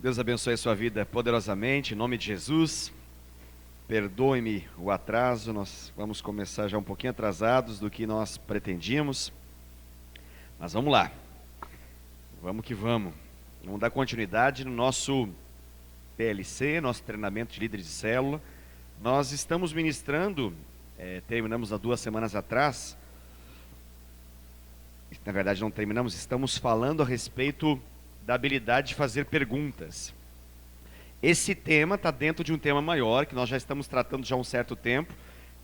Deus abençoe a sua vida poderosamente, em nome de Jesus. Perdoe-me o atraso, nós vamos começar já um pouquinho atrasados do que nós pretendíamos. Mas vamos lá, vamos que vamos. Vamos dar continuidade no nosso PLC, nosso treinamento de líderes de célula. Nós estamos ministrando, terminamos há 2 semanas atrás. Na verdade não terminamos, estamos falando a respeito da habilidade de fazer perguntas. Esse tema está dentro de um tema maior, que nós já estamos tratando já há um certo tempo,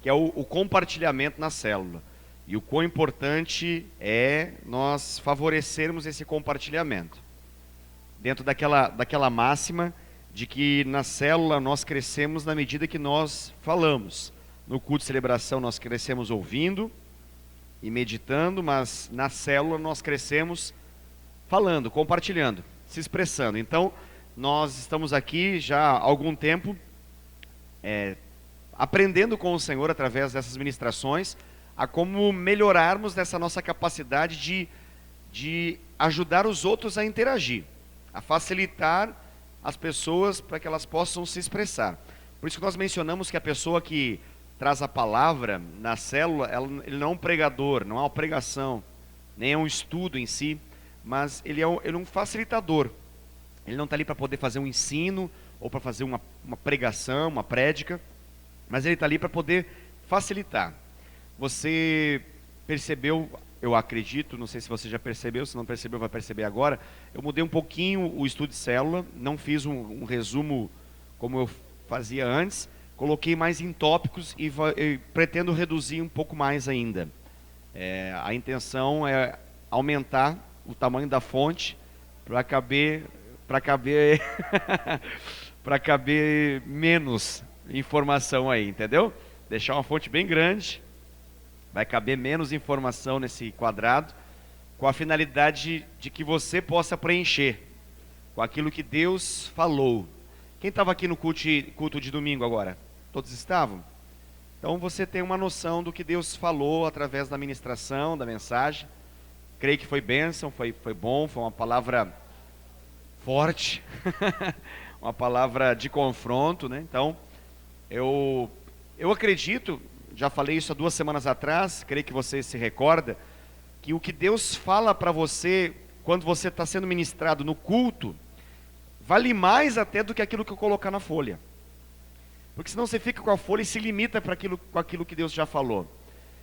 que é o compartilhamento na célula. E o quão importante é nós favorecermos esse compartilhamento. Dentro daquela máxima de que na célula nós crescemos na medida que nós falamos. No culto de celebração nós crescemos ouvindo e meditando, mas na célula nós crescemos falando, compartilhando, se expressando. Então, nós estamos aqui já há algum tempo aprendendo com o Senhor através dessas ministrações a como melhorarmos dessa nossa capacidade de ajudar os outros a interagir, a facilitar as pessoas para que elas possam se expressar. Por isso que nós mencionamos que a pessoa que traz a palavra na célula, ele não é um pregador, não é uma pregação, nem é um estudo em si, mas ele é um facilitador. Ele não está ali para poder fazer um ensino, ou para fazer uma pregação, uma prédica, mas ele está ali para poder facilitar. Você percebeu, eu acredito, não sei se você já percebeu, se não percebeu vai perceber agora, eu mudei um pouquinho o estudo de célula, não fiz um resumo como eu fazia antes, coloquei mais em tópicos e pretendo reduzir um pouco mais ainda. A intenção é aumentar o tamanho da fonte para caber para caber menos informação aí, entendeu? Deixar uma fonte bem grande, vai caber menos informação nesse quadrado, com a finalidade de que você possa preencher com aquilo que Deus falou. Quem estava aqui no culto de domingo agora? Todos estavam? Então você tem uma noção do que Deus falou através da ministração, da mensagem. Creio que foi bênção, foi bom, foi uma palavra forte, uma palavra de confronto, né? Então, eu acredito, já falei isso há 2 semanas atrás, creio que você se recorda, que o que Deus fala para você, quando você está sendo ministrado no culto, vale mais até do que aquilo que eu colocar na folha. Porque senão você fica com a folha e se limita com aquilo que Deus já falou.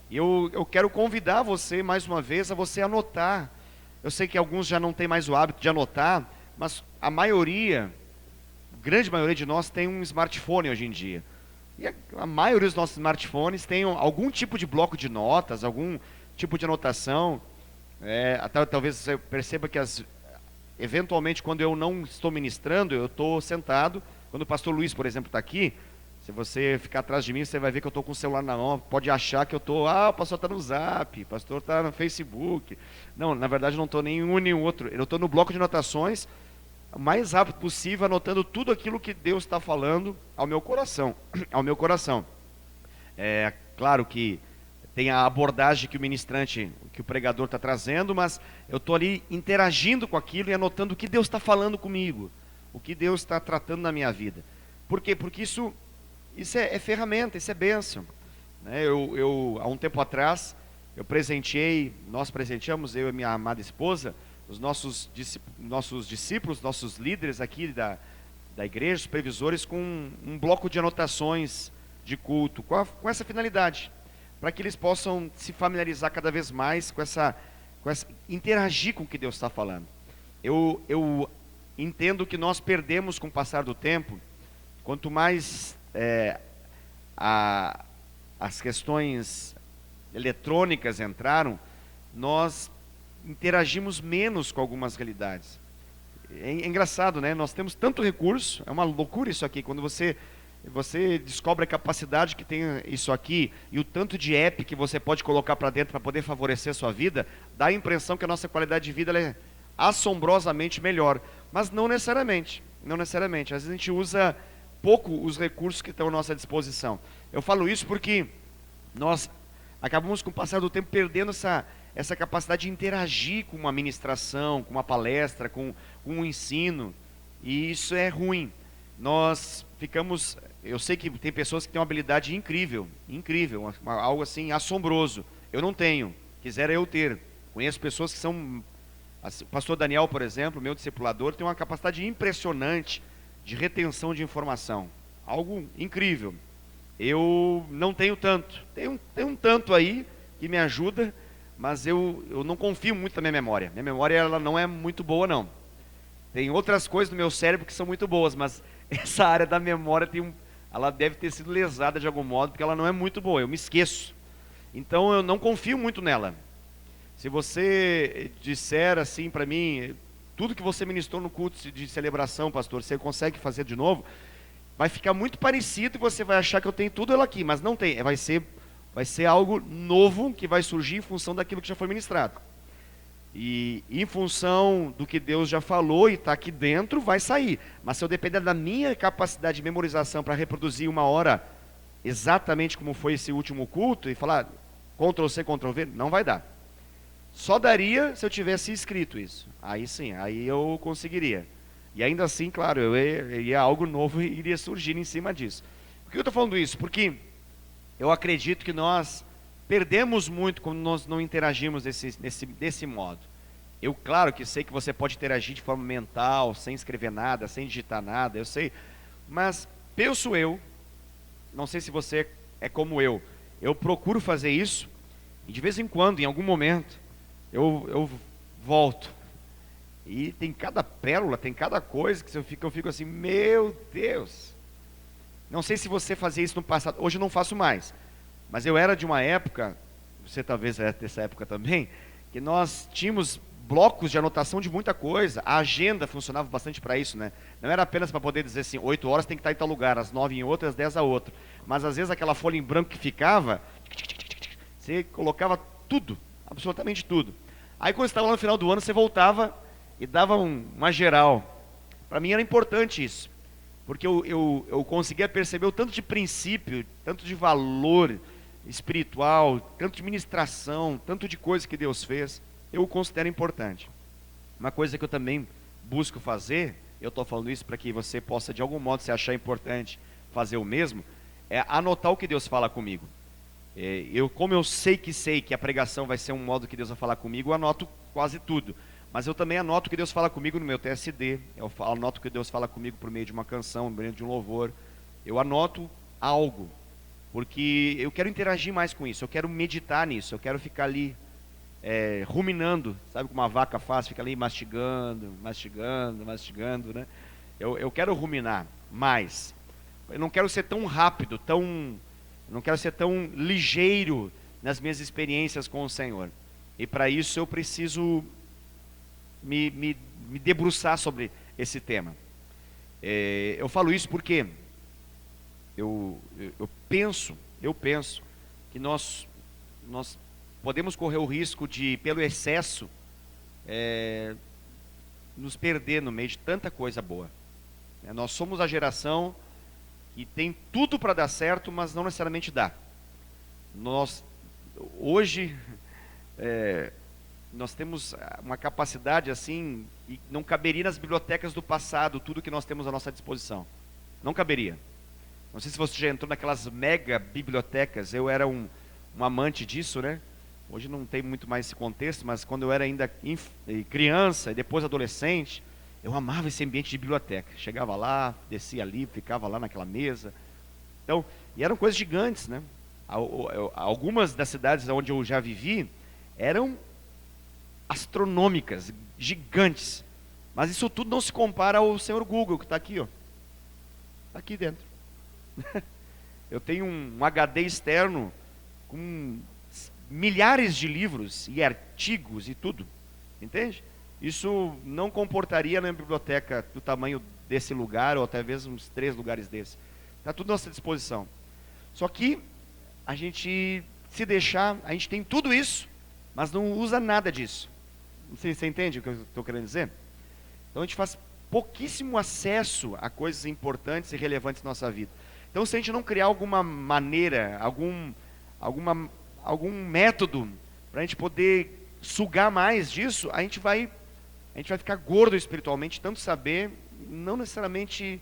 E eu quero convidar você, mais uma vez, a você anotar. Eu sei que alguns já não têm mais o hábito de anotar, mas a grande maioria de nós tem um smartphone hoje em dia. E a maioria dos nossos smartphones tem algum tipo de bloco de notas, algum tipo de anotação. Até, talvez você perceba que eventualmente quando eu não estou ministrando, eu estou sentado. Quando o pastor Luiz, por exemplo, está aqui, se você ficar atrás de mim, você vai ver que eu estou com o celular na mão, pode achar que eu estou, o pastor está no Zap, o pastor está no Facebook. Não, na verdade não estou nem um nem outro, eu estou no bloco de anotações, o mais rápido possível, anotando tudo aquilo que Deus está falando ao meu coração. Ao meu coração. É claro que tem a abordagem que o ministrante, que o pregador está trazendo, mas eu estou ali interagindo com aquilo e anotando o que Deus está falando comigo, o que Deus está tratando na minha vida. Por quê? Porque isso é ferramenta, isso é bênção. Há um tempo atrás, nós presenteamos, eu e minha amada esposa, os nossos discípulos, nossos líderes aqui da igreja, os previsores, com um bloco de anotações de culto, com essa finalidade, para que eles possam se familiarizar cada vez mais com essa interagir com o que Deus está falando. Eu entendo que nós perdemos com o passar do tempo, quanto mais as questões eletrônicas entraram, nós interagimos menos com algumas realidades. É engraçado, né? Nós temos tanto recurso, é uma loucura isso aqui, quando você descobre a capacidade que tem isso aqui, e o tanto de app que você pode colocar para dentro para poder favorecer a sua vida, dá a impressão que a nossa qualidade de vida ela é assombrosamente melhor, mas não necessariamente, às vezes a gente usa pouco os recursos que estão à nossa disposição. Eu falo isso porque nós acabamos com o passar do tempo perdendo essa capacidade de interagir com uma ministração, com uma palestra, com um ensino. E isso é ruim. Nós ficamos... Eu sei que tem pessoas que têm uma habilidade incrível, incrível, algo assim assombroso. Eu não tenho, quisera eu ter. Conheço pessoas que são... O pastor Daniel, por exemplo, meu discipulador, tem uma capacidade impressionante de retenção de informação. Algo incrível. Eu não tenho tanto. Tem um tanto aí que me ajuda, mas eu não confio muito na minha memória. Minha memória ela não é muito boa, não. Tem outras coisas no meu cérebro que são muito boas, mas essa área da memória ela deve ter sido lesada de algum modo, porque ela não é muito boa, eu me esqueço. Então eu não confio muito nela. Se você disser assim para mim, tudo que você ministrou no culto de celebração, pastor, você consegue fazer de novo, vai ficar muito parecido e você vai achar que eu tenho tudo ela aqui, mas não tem. Vai ser algo novo que vai surgir em função daquilo que já foi ministrado. E em função do que Deus já falou e está aqui dentro, vai sair. Mas se eu depender da minha capacidade de memorização para reproduzir uma hora exatamente como foi esse último culto e falar Ctrl+C, Ctrl+V, não vai dar. Só daria se eu tivesse escrito isso. Aí sim, aí eu conseguiria. E ainda assim, claro, iria algo novo e iria surgir em cima disso. Por que eu estou falando isso? Porque eu acredito que nós perdemos muito quando nós não interagimos desse modo. Eu, claro que sei que você pode interagir de forma mental, sem escrever nada, sem digitar nada, eu sei. Mas penso eu, não sei se você é como eu procuro fazer isso, e de vez em quando, em algum momento, eu volto. E tem cada pérola, tem cada coisa que eu fico assim, meu Deus. Não sei se você fazia isso no passado, hoje eu não faço mais. Mas eu era de uma época, você talvez é dessa época também, que nós tínhamos blocos de anotação de muita coisa. A agenda funcionava bastante para isso, né? Não era apenas para poder dizer assim, 8 horas tem que estar em tal lugar, às 9 em outro, às 10 a outro. Mas às vezes aquela folha em branco que ficava, você colocava tudo, absolutamente tudo. Aí quando você estava lá no final do ano, você voltava e dava uma geral. Para mim era importante isso, porque eu conseguia perceber o tanto de princípio, tanto de valor espiritual, tanto de ministração, tanto de coisa que Deus fez, eu o considero importante. Uma coisa que eu também busco fazer, eu estou falando isso para que você possa de algum modo se achar importante fazer o mesmo, é anotar o que Deus fala comigo. Como eu sei que a pregação vai ser um modo que Deus vai falar comigo, eu anoto quase tudo. Mas eu também anoto o que Deus fala comigo no meu TSD, eu anoto o que Deus fala comigo por meio de uma canção, por meio de um louvor. Eu anoto algo, porque eu quero interagir mais com isso, eu quero meditar nisso, eu quero ficar ali ruminando, sabe como uma vaca faz, fica ali mastigando, né? Eu quero ruminar mais. Eu não quero ser tão rápido, não quero ser tão ligeiro nas minhas experiências com o Senhor. E para isso eu preciso me debruçar sobre esse tema. Eu falo isso porque eu penso que nós podemos correr o risco de, pelo excesso, nos perder no meio de tanta coisa boa. Nós somos a geração que tem tudo para dar certo, mas não necessariamente dá. Hoje, nós temos uma capacidade assim, e não caberia nas bibliotecas do passado tudo que nós temos à nossa disposição. Não caberia. Não sei se você já entrou naquelas mega bibliotecas, eu era um amante disso, né? Hoje não tem muito mais esse contexto, mas quando eu era ainda criança e depois adolescente, eu amava esse ambiente de biblioteca. Chegava lá, descia ali, ficava lá naquela mesa. Então, e eram coisas gigantes, né? Algumas das cidades onde eu já vivi eram astronômicas, gigantes. Mas isso tudo não se compara ao senhor Google, que está aqui, ó. Está aqui dentro. Eu tenho um HD externo com milhares de livros e artigos e tudo, entende? Isso não comportaria na biblioteca do tamanho desse lugar, ou até mesmo uns 3 lugares desses. Está tudo à nossa disposição. Só que a gente, se deixar, a gente tem tudo isso, mas não usa nada disso. Não sei se você entende o que eu estou querendo dizer? Então a gente faz pouquíssimo acesso a coisas importantes e relevantes na nossa vida. Então se a gente não criar alguma maneira, algum método para a gente poder sugar mais disso, a gente vai ficar gordo espiritualmente, tanto saber, não necessariamente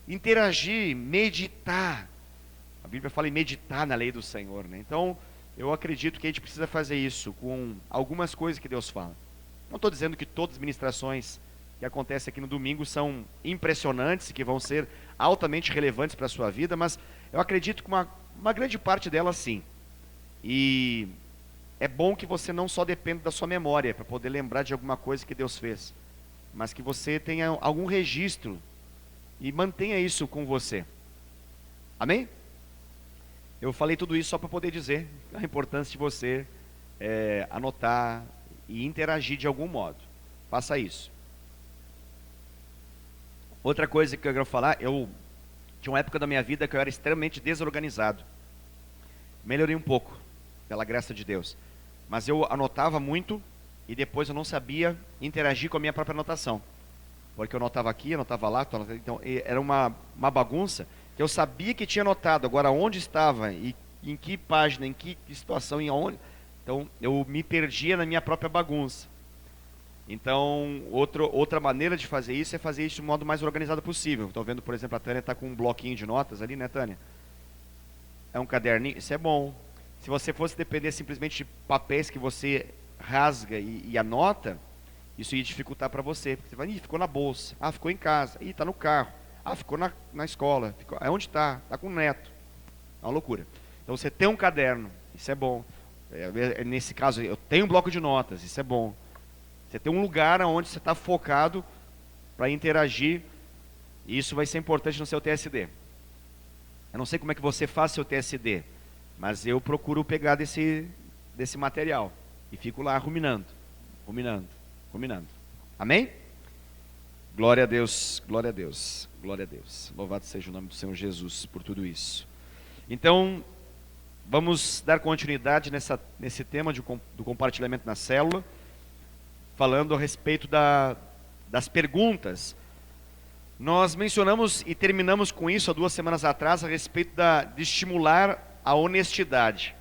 interagir, meditar. A Bíblia fala em meditar na lei do Senhor, né? Então, eu acredito que a gente precisa fazer isso com algumas coisas que Deus fala. Não estou dizendo que todas as ministrações que acontecem aqui no domingo são impressionantes, que vão ser altamente relevantes para a sua vida, mas eu acredito que uma grande parte delas sim. E é bom que você não só dependa da sua memória para poder lembrar de alguma coisa que Deus fez, mas que você tenha algum registro e mantenha isso com você. Amém? Eu falei tudo isso só para poder dizer a importância de você anotar e interagir de algum modo. Faça isso. Outra coisa que eu quero falar, eu tinha uma época da minha vida que eu era extremamente desorganizado. Melhorei um pouco, pela graça de Deus. Mas eu anotava muito e depois eu não sabia interagir com a minha própria anotação. Porque eu anotava aqui, anotava lá, então era uma bagunça. Eu sabia que tinha anotado, agora onde estava, e em que página, em que situação, em onde. Então, eu me perdia na minha própria bagunça. Então, outra maneira de fazer isso é fazer isso de modo mais organizado possível. Estou vendo, por exemplo, a Tânia está com um bloquinho de notas ali, né, Tânia? É um caderninho, isso é bom. Se você fosse depender simplesmente de papéis que você rasga e anota, isso ia dificultar para você. Porque você vai, ficou na bolsa, ficou em casa, está no carro. Ficou na escola. Onde está? Está com o neto. É uma loucura. Então você tem um caderno, isso é bom. Nesse caso, eu tenho um bloco de notas, isso é bom. Você tem um lugar onde você está focado para interagir. E isso vai ser importante no seu TSD. Eu não sei como é que você faz seu TSD, mas eu procuro pegar desse material e fico lá ruminando. Amém? Glória a Deus, glória a Deus, glória a Deus. Louvado seja o nome do Senhor Jesus por tudo isso. Então, vamos dar continuidade nesse tema do compartilhamento na célula, falando a respeito das perguntas. Nós mencionamos e terminamos com isso há 2 semanas atrás, a respeito de estimular a honestidade.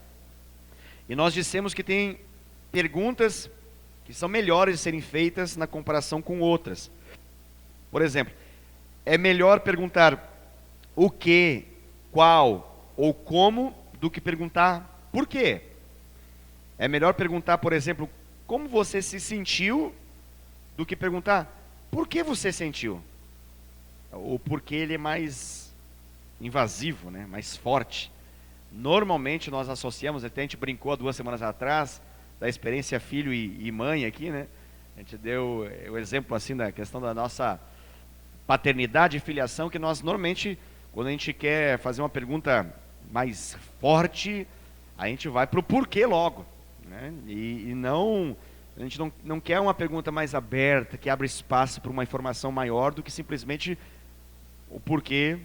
E nós dissemos que tem perguntas que são melhores de serem feitas na comparação com outras. Por exemplo, é melhor perguntar o que, qual ou como do que perguntar por quê. É melhor perguntar, por exemplo, como você se sentiu do que perguntar por que você sentiu. O porquê ele é mais invasivo, né? Mais forte. Normalmente nós associamos, até a gente brincou há 2 semanas atrás, da experiência filho e mãe aqui, né? A gente deu o exemplo assim da questão da nossa paternidade e filiação, que nós normalmente, quando a gente quer fazer uma pergunta mais forte, a gente vai para o porquê logo, né? E não, a gente não quer uma pergunta mais aberta, que abre espaço para uma informação maior do que simplesmente o porquê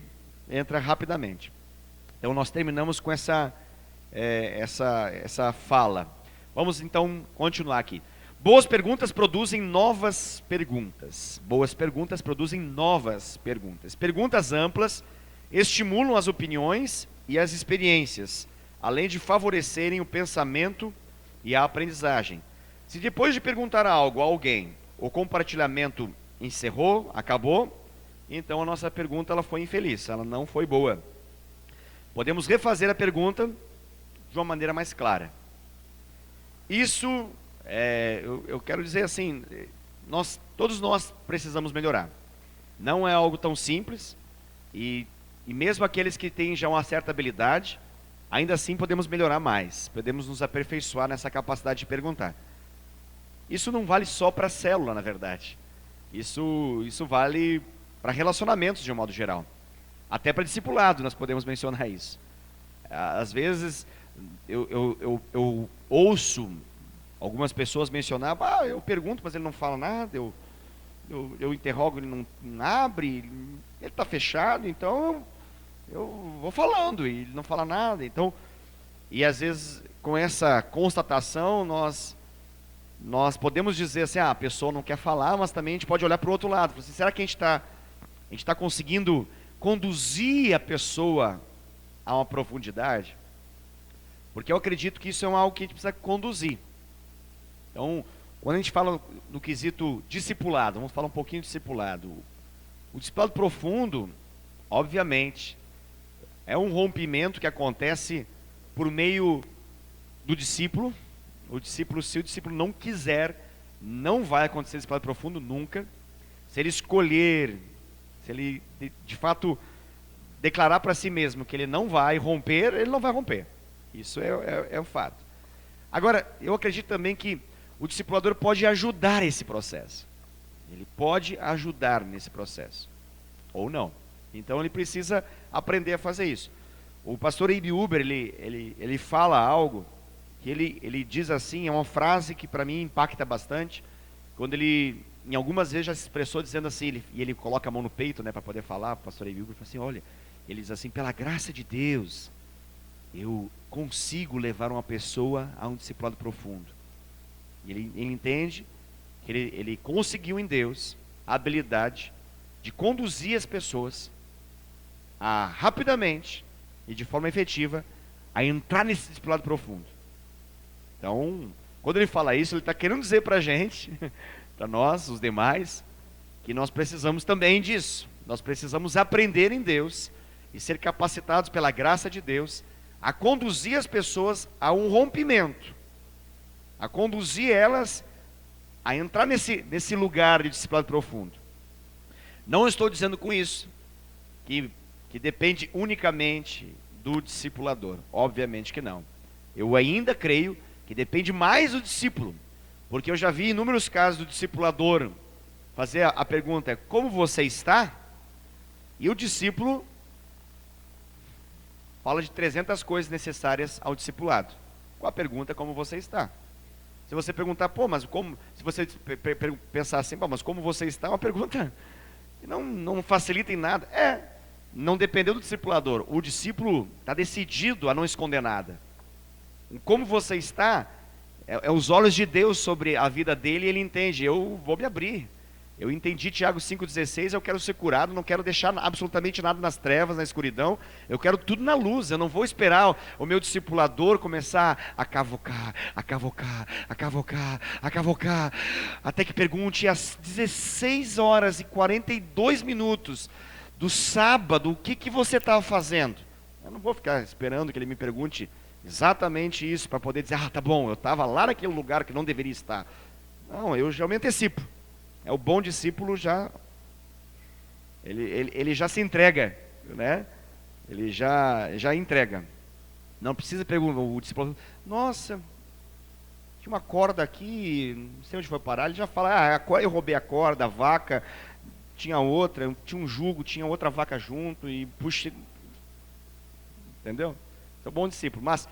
entra rapidamente. Então nós terminamos com essa fala. Vamos então continuar aqui. Boas perguntas produzem novas perguntas. Boas perguntas produzem novas perguntas. Perguntas amplas estimulam as opiniões e as experiências, além de favorecerem o pensamento e a aprendizagem. Se depois de perguntar algo a alguém, o compartilhamento encerrou, acabou, então a nossa pergunta ela foi infeliz, ela não foi boa. Podemos refazer a pergunta de uma maneira mais clara. Isso, eu quero dizer assim, todos nós precisamos melhorar. Não é algo tão simples, e mesmo aqueles que têm já uma certa habilidade, ainda assim podemos melhorar mais, podemos nos aperfeiçoar nessa capacidade de perguntar. Isso não vale só para a célula, na verdade. Isso vale para relacionamentos de um modo geral. Até para discipulado nós podemos mencionar isso. Às vezes eu ouço algumas pessoas mencionar, eu pergunto, mas ele não fala nada, eu interrogo, ele não abre, ele está fechado, então eu vou falando e ele não fala nada. Então, e às vezes com essa constatação nós podemos dizer assim, a pessoa não quer falar, mas também a gente pode olhar para o outro lado. Assim, será que a gente está conseguindo conduzir a pessoa a uma profundidade? Porque eu acredito que isso é algo que a gente precisa conduzir. Então, quando a gente fala no quesito discipulado, vamos falar um pouquinho de discipulado. O discipulado profundo, obviamente, é um rompimento que acontece por meio do discípulo. O discípulo, se o discípulo não quiser, não vai acontecer discipulado profundo nunca. Se ele escolher, se ele de fato declarar para si mesmo que ele não vai romper, ele não vai romper. Isso é o fato. Agora, eu acredito também que o discipulador pode ajudar esse processo. Ele pode ajudar nesse processo. Ou não. Então ele precisa aprender a fazer isso. O pastor Abe Uber, ele fala algo que ele diz assim, é uma frase que para mim impacta bastante, quando ele, em algumas vezes já se expressou dizendo assim, e ele coloca a mão no peito, né, para poder falar, o pastor Abe Uber fala assim, olha, ele diz assim, pela graça de Deus, eu consigo levar uma pessoa a um discipulado profundo. E ele entende que ele conseguiu em Deus a habilidade de conduzir as pessoas a rapidamente e de forma efetiva a entrar nesse discipulado profundo. Então, quando ele fala isso, ele está querendo dizer para a gente, para nós, os demais, que nós precisamos também disso. Nós precisamos aprender em Deus e ser capacitados pela graça de Deus a conduzir as pessoas a um rompimento, a conduzir elas a entrar nesse lugar de discipulado profundo. Não estou dizendo com isso que depende unicamente do discipulador, obviamente que não. Eu ainda creio que depende mais do discípulo, porque eu já vi inúmeros casos do discipulador fazer a pergunta, como você está? E o discípulo fala de 300 coisas necessárias ao discipulado. Com a pergunta, como você está? Se você perguntar, pô, mas como? Se você pensar assim, pô, mas como você está? É uma pergunta que não facilita em nada. Não dependeu do discipulador. O discípulo está decidido a não esconder nada. Como você está, é os olhos de Deus sobre a vida dele, e ele entende, eu vou me abrir. Eu entendi Tiago 5,16, eu quero ser curado, não quero deixar absolutamente nada nas trevas, na escuridão, eu quero tudo na luz, eu não vou esperar o meu discipulador começar a cavocar, até que pergunte às 16 horas e 42 minutos do sábado, o que você estava fazendo? Eu não vou ficar esperando que ele me pergunte exatamente isso, para poder dizer, tá bom, eu estava lá naquele lugar que não deveria estar. Não, eu já me antecipo. O bom discípulo ele já se entrega, né? Ele já entrega. Não precisa perguntar, o discípulo, nossa, tinha uma corda aqui, não sei onde foi parar, ele já fala, eu roubei a corda, a vaca, tinha outra, tinha um jugo, tinha outra vaca junto, e puxa, entendeu? É um bom discípulo, mas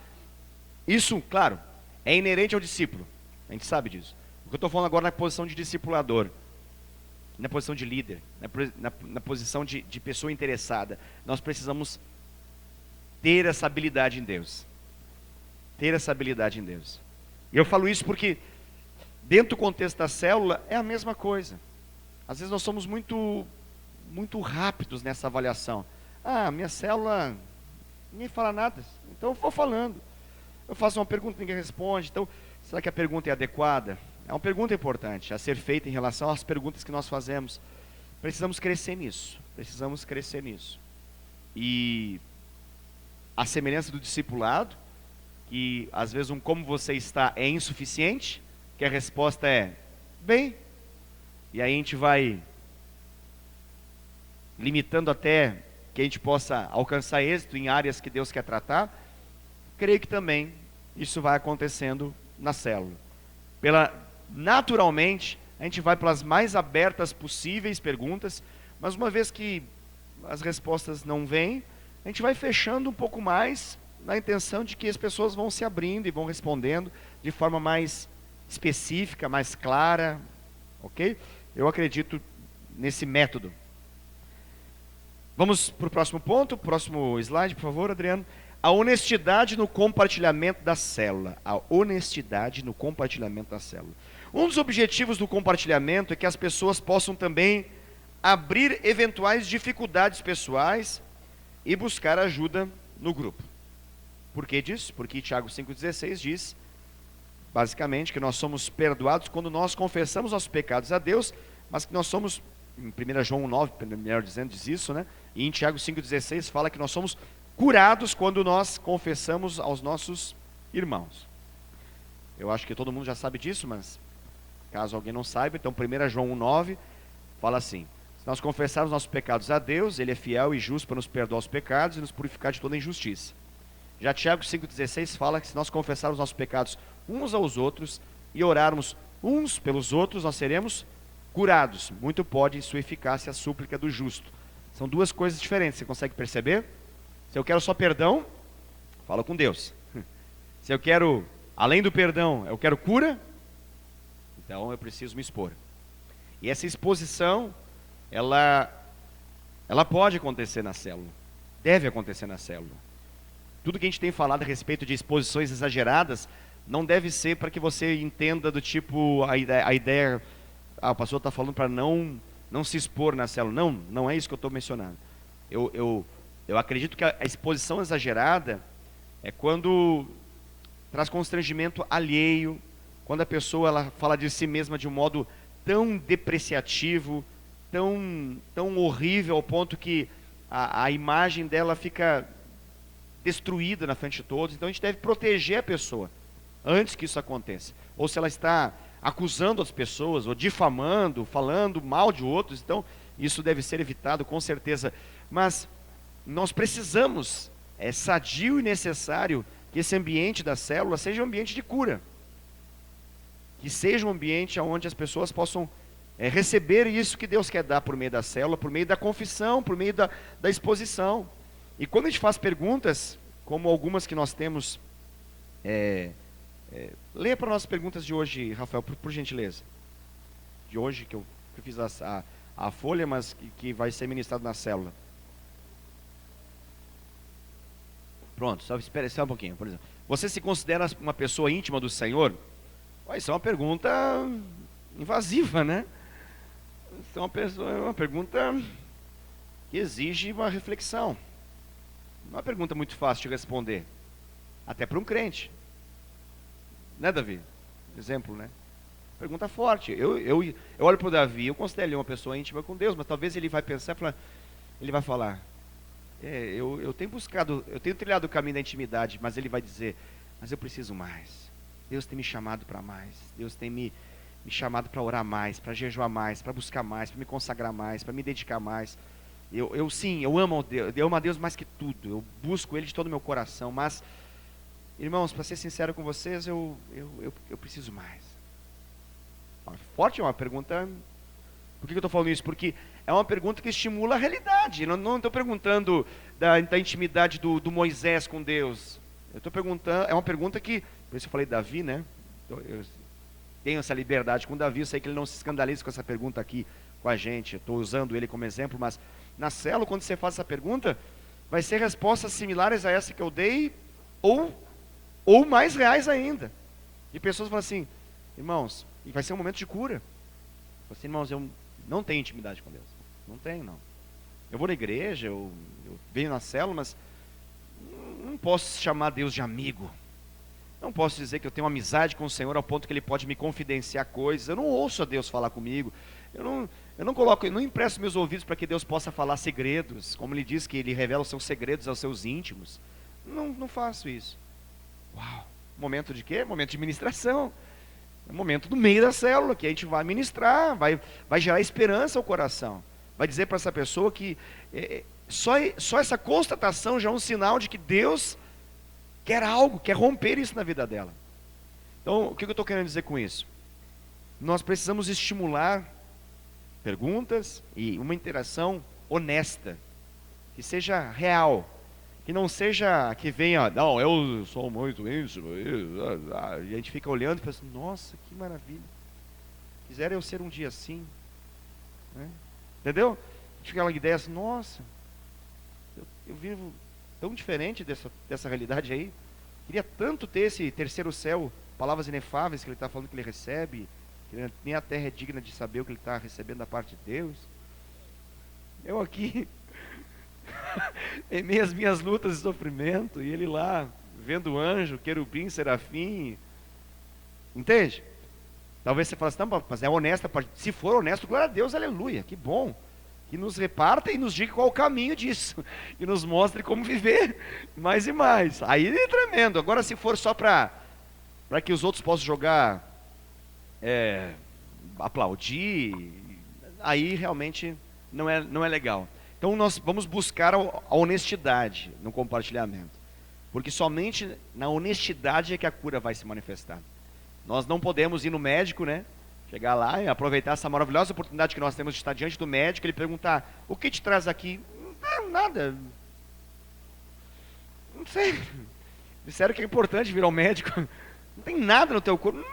isso, claro, é inerente ao discípulo, a gente sabe disso. O que eu estou falando agora na posição de discipulador, na posição de líder, na posição de pessoa interessada, nós precisamos ter essa habilidade em Deus. Ter essa habilidade em Deus. E eu falo isso porque, dentro do contexto da célula, é a mesma coisa. Às vezes nós somos muito rápidos nessa avaliação. Minha célula, ninguém fala nada, então eu vou falando. Eu faço uma pergunta, ninguém responde, então, será que a pergunta é adequada? É uma pergunta importante a ser feita em relação às perguntas que nós fazemos. Precisamos crescer nisso. E a semelhança do discipulado, que às vezes um como você está é insuficiente, que a resposta é, bem, e aí a gente vai limitando até que a gente possa alcançar êxito em áreas que Deus quer tratar. Creio que também isso vai acontecendo na célula. Naturalmente, a gente vai pelas mais abertas possíveis perguntas, mas uma vez que as respostas não vêm, a gente vai fechando um pouco mais, na intenção de que as pessoas vão se abrindo e vão respondendo de forma mais específica, mais clara, ok? Eu acredito nesse método. Vamos para o próximo ponto, próximo slide, por favor, Adriano. A honestidade no compartilhamento da célula. A honestidade no compartilhamento da célula. Um dos objetivos do compartilhamento é que as pessoas possam também abrir eventuais dificuldades pessoais e buscar ajuda no grupo. Por que disso? Porque Tiago 5,16 diz, basicamente, que nós somos perdoados quando nós confessamos nossos pecados a Deus, mas que nós somos em 1 João 9, melhor dizendo, diz isso, né? E em Tiago 5,16 fala que nós somos curados quando nós confessamos aos nossos irmãos. Eu acho que todo mundo já sabe disso, mas caso alguém não saiba, então 1 João 1,9 fala assim: se nós confessarmos nossos pecados a Deus, Ele é fiel e justo para nos perdoar os pecados e nos purificar de toda injustiça. Já Tiago 5,16 fala que se nós confessarmos nossos pecados uns aos outros e orarmos uns pelos outros, nós seremos curados. Muito pode em sua eficácia a súplica do justo. São duas coisas diferentes, você consegue perceber? Se eu quero só perdão, falo com Deus. Se eu quero, além do perdão, eu quero cura, então eu preciso me expor. E essa exposição, ela pode acontecer na célula, deve acontecer na célula. Tudo que a gente tem falado a respeito de exposições exageradas, não deve ser para que você entenda do tipo, a ideia, o pastor está falando para não se expor na célula. Não é isso que eu estou mencionando. Eu acredito que a exposição exagerada é quando traz constrangimento alheio, quando a pessoa ela fala de si mesma de um modo tão depreciativo, tão horrível, ao ponto que a imagem dela fica destruída na frente de todos. Então a gente deve proteger a pessoa antes que isso aconteça. Ou se ela está acusando as pessoas, ou difamando, falando mal de outros, então isso deve ser evitado com certeza. Mas nós precisamos, é sadio e necessário que esse ambiente da célula seja um ambiente de cura, que seja um ambiente onde as pessoas possam receber isso que Deus quer dar por meio da célula, por meio da confissão, por meio da exposição. E quando a gente faz perguntas, como algumas que nós temos, leia para nós as perguntas de hoje, Rafael, por gentileza. De hoje, que eu fiz a folha, mas que vai ser ministrado na célula. Pronto, só espera um pouquinho. Por exemplo, você se considera uma pessoa íntima do Senhor? Isso é uma pergunta invasiva, né? Isso é uma pergunta que exige uma reflexão. Não é uma pergunta muito fácil de responder, até para um crente. Né, Davi? Exemplo, né? Pergunta forte. Eu olho para o Davi, eu considero ele uma pessoa íntima com Deus, mas talvez ele vai pensar, ele vai falar, eu tenho buscado, eu tenho trilhado o caminho da intimidade, mas ele vai dizer, mas eu preciso mais. Deus tem me chamado para mais. Deus tem me chamado para orar mais, para jejuar mais, para buscar mais, para me consagrar mais, para me dedicar mais. Eu amo a Deus mais que tudo. Eu busco Ele de todo o meu coração. Mas, irmãos, para ser sincero com vocês, eu preciso mais. Forte é uma pergunta. Por que eu estou falando isso? Porque é uma pergunta que estimula a realidade. Não estou perguntando da intimidade do Moisés com Deus. Eu estou perguntando, é uma pergunta que, por isso eu falei Davi, né? Eu tenho essa liberdade com Davi, eu sei que ele não se escandaliza com essa pergunta aqui com a gente. Eu estou usando ele como exemplo, mas na célula, quando você faz essa pergunta, vai ser respostas similares a essa que eu dei, ou mais reais ainda. E pessoas falam assim, irmãos, e vai ser um momento de cura. Assim, irmãos, eu não tenho intimidade com Deus. Não tenho, não. Eu vou na igreja, eu venho na célula, mas não posso chamar Deus de amigo. Não posso dizer que eu tenho uma amizade com o Senhor ao ponto que Ele pode me confidenciar coisas. Eu não ouço a Deus falar comigo. Eu não empresto meus ouvidos para que Deus possa falar segredos, como Ele diz que Ele revela os seus segredos aos seus íntimos. Não faço isso. Uau! Momento de quê? Momento de ministração. É o momento do meio da célula, que a gente vai ministrar, vai gerar esperança ao coração. Vai dizer para essa pessoa que só essa constatação já é um sinal de que Deus quer algo, quer romper isso na vida dela. Então, o que eu estou querendo dizer com isso? Nós precisamos estimular perguntas e uma interação honesta, que seja real, que não seja que venha, não, eu sou muito íntimo, e a gente fica olhando e pensa, nossa, que maravilha, quisera eu ser um dia assim, né? Entendeu? A gente fica aquela ideia assim, nossa, eu vivo tão diferente dessa realidade aí, queria tanto ter esse terceiro céu, palavras inefáveis que ele está falando que ele recebe, que nem a terra é digna de saber o que ele está recebendo da parte de Deus. Eu aqui, em meio às minhas lutas e sofrimento, e ele lá, vendo o anjo, querubim, serafim, entende? Talvez você fale assim, não, mas é honesta. Se for honesto, glória a Deus, aleluia, que bom. Que nos reparta e nos diga qual o caminho disso. E nos mostre como viver mais e mais. Aí é tremendo. Agora, se for só para que os outros possam jogar, aplaudir, aí realmente não é legal. Então nós vamos buscar a honestidade no compartilhamento. Porque somente na honestidade é que a cura vai se manifestar. Nós não podemos ir no médico, né? Chegar lá e aproveitar essa maravilhosa oportunidade que nós temos de estar diante do médico, ele perguntar, o que te traz aqui? Não, nada. Não sei. Disseram que é importante vir ao médico. Não tem nada no teu corpo. Não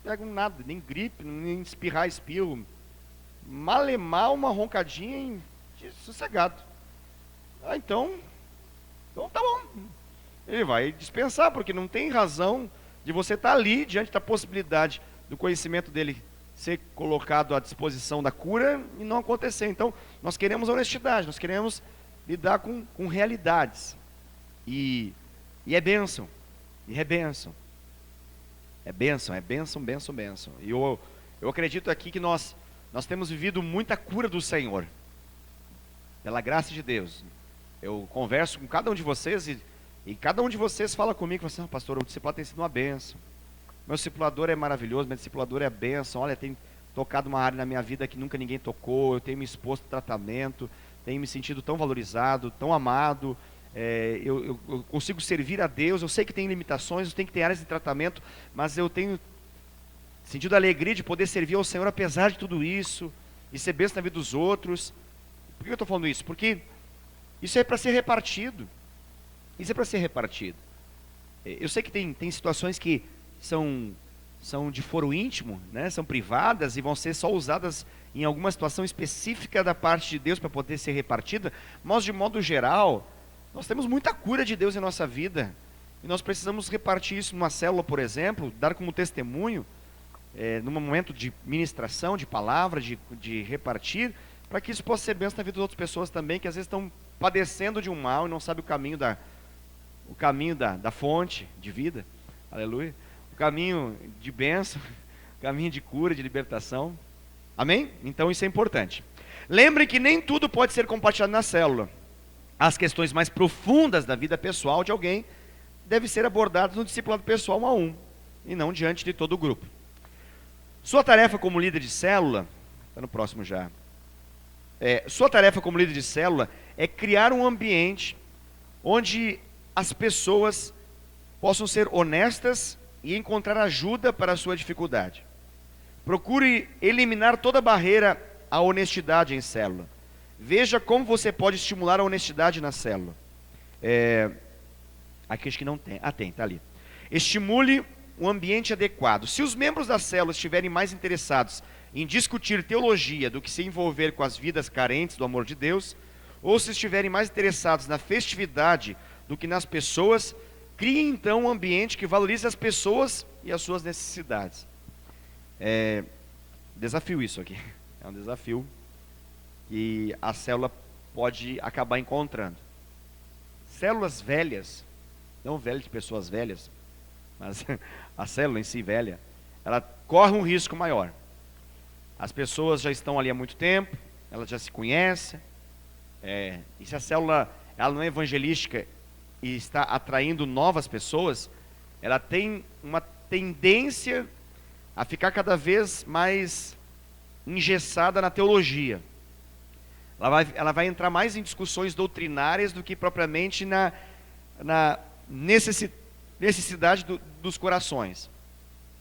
pego nada, nem gripe, nem espirrar, espirro. Malemar uma roncadinha sossegado. Então tá bom. Ele vai dispensar, porque não tem razão de você estar ali diante da possibilidade do conhecimento dele ser colocado à disposição da cura e não acontecer. Então, nós queremos honestidade, nós queremos lidar com realidades. E é bênção, e é bênção. É bênção, é bênção, bênção, bênção. E eu acredito aqui que nós temos vivido muita cura do Senhor, pela graça de Deus. Eu converso com cada um de vocês e cada um de vocês fala comigo, fala assim, pastor, o discipulado tem sido uma bênção. Meu discipulador é maravilhoso, meu discipulador é bênção. Olha, tem tocado uma área na minha vida que nunca ninguém tocou, eu tenho me exposto ao tratamento, tenho me sentido tão valorizado, tão amado, eu consigo servir a Deus. Eu sei que tem limitações, eu tenho que ter áreas de tratamento, mas eu tenho sentido a alegria de poder servir ao Senhor apesar de tudo isso, e ser bênção na vida dos outros. Por que eu estou falando isso? Porque isso é para ser repartido. Isso é para ser repartido. Eu sei que tem situações que são de foro íntimo, né? São privadas e vão ser só usadas em alguma situação específica da parte de Deus para poder ser repartida, mas de modo geral, nós temos muita cura de Deus em nossa vida, e nós precisamos repartir isso numa célula, por exemplo, dar como testemunho, num momento de ministração, de palavra, de repartir, para que isso possa ser bênção na vida de outras pessoas também, que às vezes estão padecendo de um mal e não sabem o caminho da fonte de vida, aleluia, o caminho de bênção, o caminho de cura, de libertação, amém? Então isso é importante. Lembre que nem tudo pode ser compartilhado na célula. As questões mais profundas da vida pessoal de alguém devem ser abordadas no discipulado pessoal 1 a 1, e não diante de todo o grupo. Sua tarefa como líder de célula, está no próximo já, sua tarefa como líder de célula é criar um ambiente onde as pessoas possam ser honestas e encontrar ajuda para a sua dificuldade. Procure eliminar toda barreira à honestidade em célula. Veja como você pode estimular a honestidade na célula. Aqui acho que não tem. Tem, está ali. Estimule um ambiente adequado. Se os membros da célula estiverem mais interessados em discutir teologia do que se envolver com as vidas carentes do amor de Deus, ou se estiverem mais interessados na festividade do que nas pessoas, crie então um ambiente que valorize as pessoas e as suas necessidades. Desafio isso aqui. É um desafio que a célula pode acabar encontrando. Células velhas, não velhas de pessoas velhas, mas a célula em si velha, ela corre um risco maior. As pessoas já estão ali há muito tempo, elas já se conhecem, e se a célula ela não é evangelística e está atraindo novas pessoas, ela tem uma tendência a ficar cada vez mais engessada na teologia. Ela vai entrar mais em discussões doutrinárias do que propriamente na necessidade dos corações.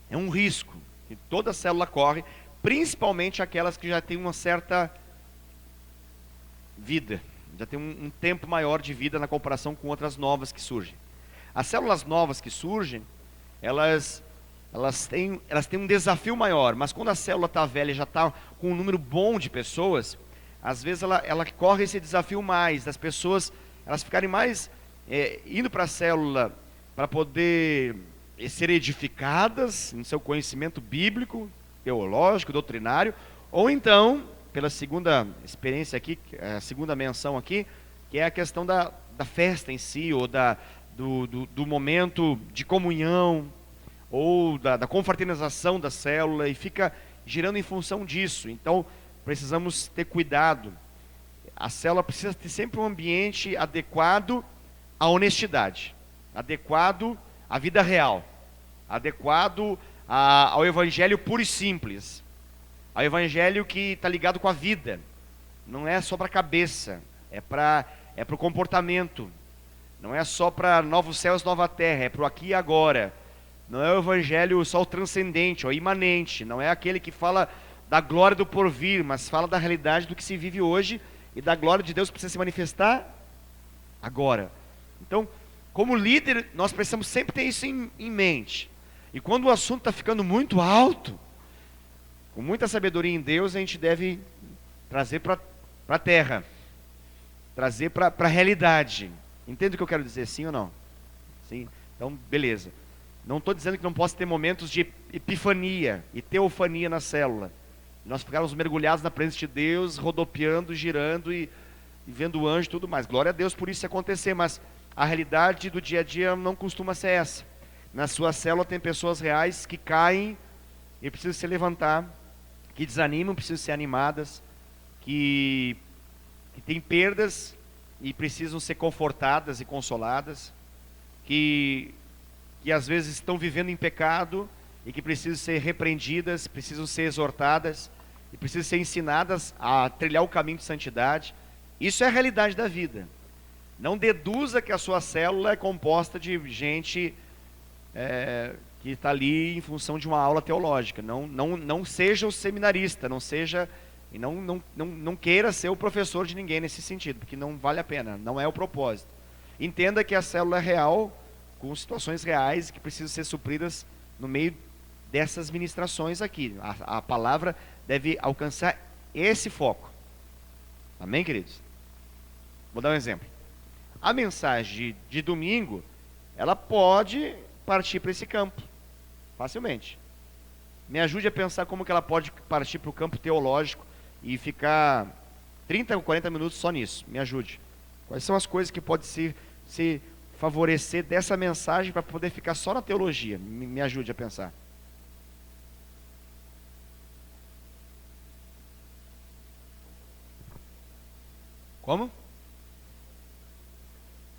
É um risco que toda célula corre, principalmente aquelas que já têm uma certa vida, já tem um tempo maior de vida na comparação com outras novas que surgem. As células novas que surgem, elas têm um desafio maior, mas quando a célula está velha, já está com um número bom de pessoas, às vezes ela corre esse desafio mais, das pessoas elas ficarem mais indo para a célula para poder ser edificadas no seu conhecimento bíblico, teológico, doutrinário, ou então, pela segunda experiência aqui, a segunda menção aqui, que é a questão da festa em si, ou do momento de comunhão, ou da confraternização da célula, e fica girando em função disso. Então, precisamos ter cuidado. A célula precisa ter sempre um ambiente adequado à honestidade, adequado à vida real, adequado ao evangelho puro e simples, ao evangelho que está ligado com a vida. Não é só para a cabeça, é para o comportamento. Não é só para novos céus, nova terra, é para o aqui e agora. Não é o evangelho só o transcendente, o imanente. Não é aquele que fala da glória do porvir, mas fala da realidade do que se vive hoje e da glória de Deus que precisa se manifestar agora. Então, como líder, nós precisamos sempre ter isso em mente. E quando o assunto está ficando muito alto, com muita sabedoria em Deus, a gente deve trazer para a terra, trazer para a realidade. Entende o que eu quero dizer, sim ou não? Sim? Então, beleza. Não estou dizendo que não possa ter momentos de epifania e teofania na célula. Nós ficarmos mergulhados na presença de Deus, rodopiando, girando e vendo o anjo e tudo mais. Glória a Deus por isso acontecer, mas a realidade do dia a dia não costuma ser essa. Na sua célula tem pessoas reais que caem e precisam se levantar, que desanimam, precisam ser animadas, que têm perdas e precisam ser confortadas e consoladas, que às vezes estão vivendo em pecado e que precisam ser repreendidas, precisam ser exortadas e precisam ser ensinadas a trilhar o caminho de santidade. Isso é a realidade da vida. Não deduza que a sua célula é composta de gente que está ali em função de uma aula teológica. Não seja o seminarista, não queira ser o professor de ninguém nesse sentido, porque não vale a pena, não é o propósito. Entenda que a célula é real, com situações reais que precisam ser supridas no meio dessas ministrações aqui. A palavra deve alcançar esse foco. Amém, queridos? Vou dar um exemplo. A mensagem de domingo, ela pode partir para esse campo, facilmente. Me ajude a pensar como que ela pode partir para o campo teológico e ficar 30 ou 40 minutos só nisso. Me ajude. Quais são as coisas que podem se favorecer dessa mensagem para poder ficar só na teologia? Me ajude a pensar. Como?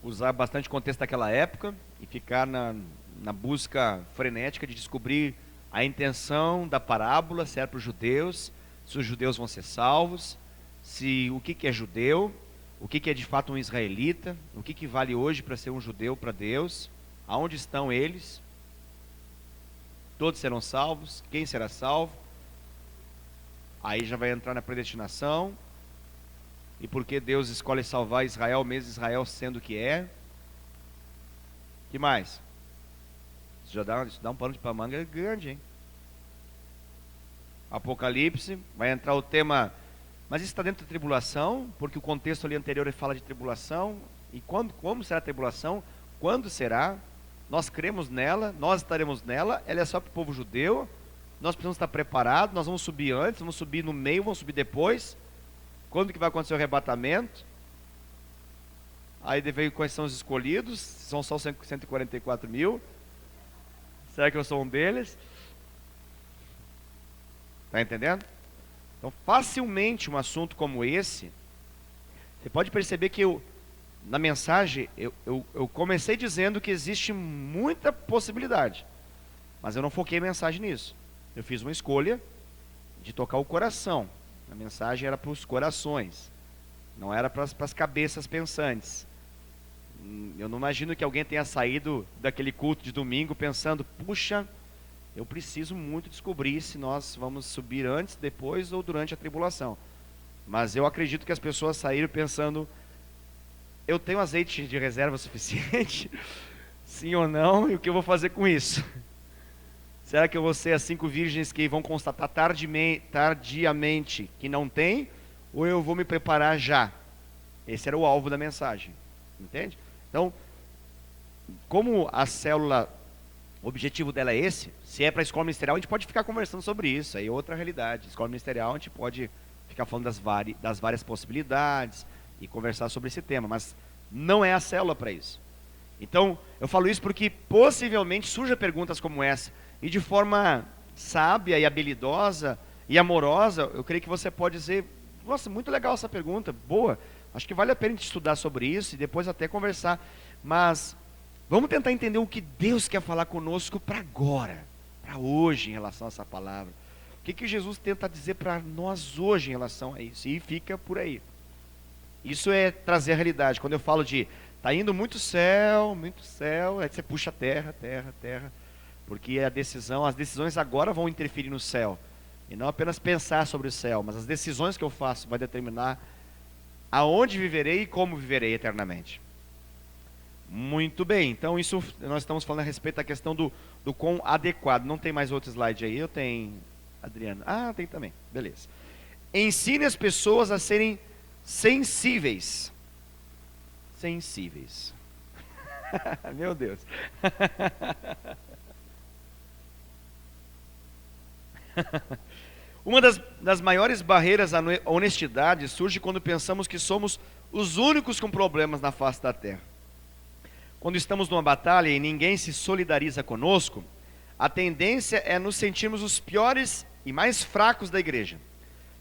Usar bastante contexto daquela época e ficar na busca frenética de descobrir a intenção da parábola, se era para os judeus, se os judeus vão ser salvos, o que é judeu, o que é de fato um israelita, o que vale hoje para ser um judeu para Deus, aonde estão eles, todos serão salvos, quem será salvo, aí já vai entrar na predestinação, e por que Deus escolhe salvar Israel, mesmo Israel sendo o que é. Que mais? Isso dá um pano de manga grande, hein? Apocalipse, vai entrar o tema, mas isso está dentro da tribulação, porque o contexto ali anterior fala de tribulação, e como será a tribulação, quando será, nós cremos nela, nós estaremos nela, ela é só para o povo judeu, nós precisamos estar preparados, nós vamos subir antes, vamos subir no meio, vamos subir depois, quando que vai acontecer o arrebatamento, aí veio quais são os escolhidos, são só 144 mil, será que eu sou um deles? Está entendendo? Então, facilmente um assunto como esse, você pode perceber que na mensagem, eu comecei dizendo que existe muita possibilidade, mas eu não foquei a mensagem nisso. Eu fiz uma escolha de tocar o coração. A mensagem era para os corações, não era para as cabeças pensantes. Eu não imagino que alguém tenha saído daquele culto de domingo pensando, puxa, eu preciso muito descobrir se nós vamos subir antes, depois ou durante a tribulação. Mas eu acredito que as pessoas saíram pensando, eu tenho azeite de reserva suficiente? Sim ou não? E o que eu vou fazer com isso? Será que eu vou ser as 5 virgens que vão constatar tardiamente que não tem? Ou eu vou me preparar já? Esse era o alvo da mensagem. Entende? Então, como a célula, o objetivo dela é esse, se é para a escola ministerial, a gente pode ficar conversando sobre isso, aí é outra realidade. Escola ministerial, a gente pode ficar falando das várias possibilidades e conversar sobre esse tema, mas não é a célula para isso. Então, eu falo isso porque possivelmente surjam perguntas como essa, e de forma sábia e habilidosa e amorosa, eu creio que você pode dizer, nossa, muito legal essa pergunta, boa, acho que vale a pena a gente estudar sobre isso e depois até conversar, mas vamos tentar entender o que Deus quer falar conosco para agora, para hoje em relação a essa palavra. O que Jesus tenta dizer para nós hoje em relação a isso, e fica por aí. Isso é trazer a realidade. Quando eu falo de tá indo muito céu, aí você puxa terra, porque as decisões agora vão interferir no céu. E não apenas pensar sobre o céu, mas as decisões que eu faço vai determinar aonde viverei e como viverei eternamente. Muito bem, então isso nós estamos falando a respeito da questão do quão adequado. Não tem mais outro slide aí? Eu tenho, Adriano. Ah, tem também, beleza. Ensine as pessoas a serem sensíveis. Sensíveis. Meu Deus. Uma das maiores barreiras à honestidade surge quando pensamos que somos os únicos com problemas na face da terra. Quando estamos numa batalha e ninguém se solidariza conosco, a tendência é nos sentirmos os piores e mais fracos da igreja.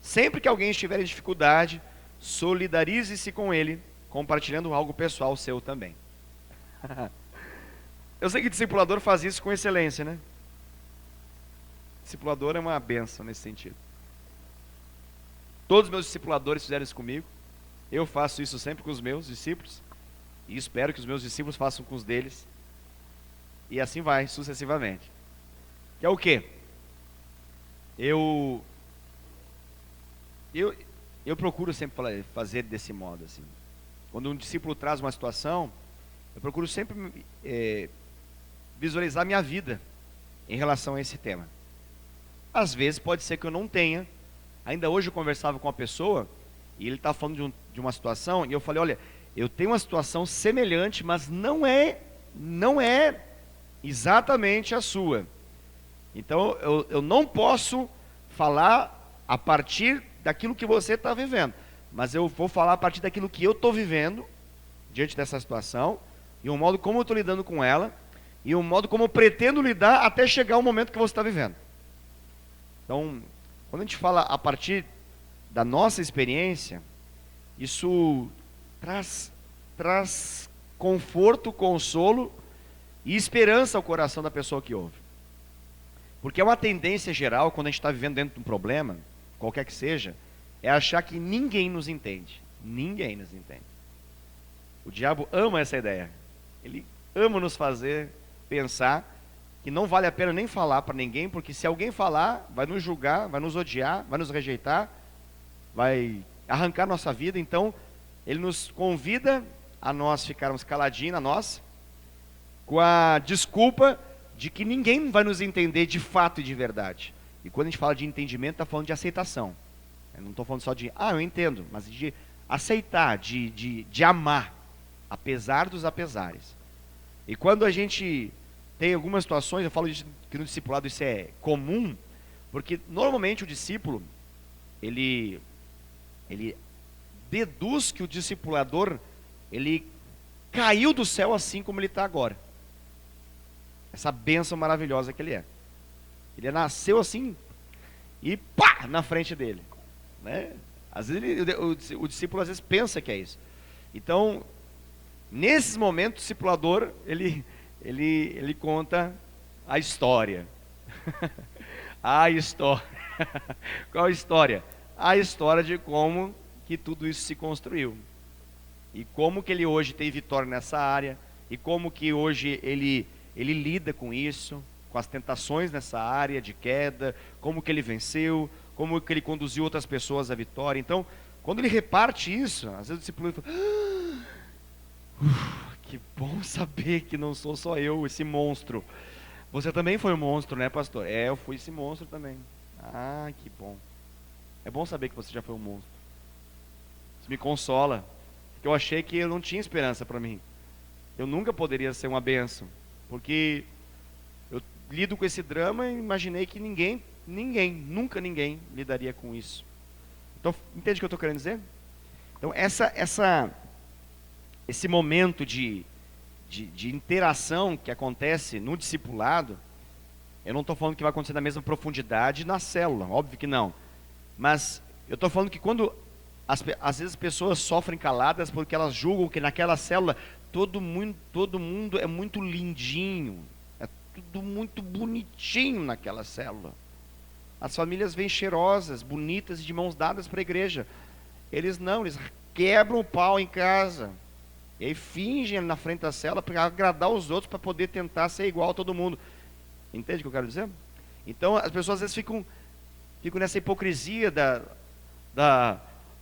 Sempre que alguém estiver em dificuldade, solidarize-se com ele, compartilhando algo pessoal seu também. Eu sei que discipulador faz isso com excelência, né? Discipulador é uma bênção nesse sentido. Todos os meus discipuladores fizeram isso comigo. Eu faço isso sempre com os meus discípulos. E espero que os meus discípulos façam com os deles. E assim vai, sucessivamente. Que é o quê? Eu procuro sempre fazer desse modo, assim. Quando um discípulo traz uma situação, eu procuro sempre visualizar minha vida em relação a esse tema. Às vezes pode ser que eu não tenha. Ainda hoje eu conversava com uma pessoa e ele estava falando de uma situação e eu falei, olha, eu tenho uma situação semelhante, mas não é exatamente a sua. Então eu não posso falar a partir daquilo que você está vivendo, mas eu vou falar a partir daquilo que eu estou vivendo diante dessa situação, e o modo como eu estou lidando com ela, e o modo como eu pretendo lidar até chegar o momento que você está vivendo. Então, quando a gente fala a partir da nossa experiência, isso traz conforto, consolo e esperança ao coração da pessoa que ouve. Porque é uma tendência geral, quando a gente está vivendo dentro de um problema, qualquer que seja, é achar que ninguém nos entende. Ninguém nos entende. O diabo ama essa ideia. Ele ama nos fazer pensar que não vale a pena nem falar para ninguém, porque se alguém falar, vai nos julgar, vai nos odiar, vai nos rejeitar, vai arrancar nossa vida. Então, ele nos convida a nós ficarmos caladinhos na nossa, com a desculpa de que ninguém vai nos entender de fato e de verdade. E quando a gente fala de entendimento, está falando de aceitação. Eu não estou falando só de, eu entendo, mas de aceitar, de amar, apesar dos apesares. E quando a gente tem algumas situações, eu falo que no discipulado isso é comum, porque normalmente o discípulo, ele deduz que o discipulador, ele caiu do céu assim como ele está agora. Essa bênção maravilhosa que ele é. Ele nasceu assim e pá, na frente dele, né? Às vezes o discípulo às vezes pensa que é isso. Então, nesses momentos, o discipulador, ele conta a história. A história. Qual a história? A história de como que tudo isso se construiu. E como que ele hoje tem vitória nessa área. E como que hoje ele lida com isso, com as tentações nessa área de queda, como que ele venceu, como que ele conduziu outras pessoas à vitória. Então, quando ele reparte isso, às vezes o discípulo fala, que bom saber que não sou só eu, esse monstro. Você também foi um monstro, né, pastor? Eu fui esse monstro também. Ah, que bom. É bom saber que você já foi um monstro. Isso me consola, porque eu achei que eu não tinha esperança para mim. Eu nunca poderia ser uma bênção, porque eu lido com esse drama e imaginei que nunca ninguém lidaria com isso. Então, entende o que eu estou querendo dizer? Então, esse momento de de interação que acontece no discipulado, eu não estou falando que vai acontecer na mesma profundidade na célula, óbvio que não. Mas eu estou falando que quando às vezes as pessoas sofrem caladas porque elas julgam que naquela célula todo mundo é muito lindinho, é tudo muito bonitinho naquela célula. As famílias vêm cheirosas, bonitas e de mãos dadas para a igreja. Eles não, eles quebram o pau em casa. E aí fingem na frente da célula para agradar os outros, para poder tentar ser igual a todo mundo. Entende o que eu quero dizer? Então as pessoas às vezes ficam nessa hipocrisia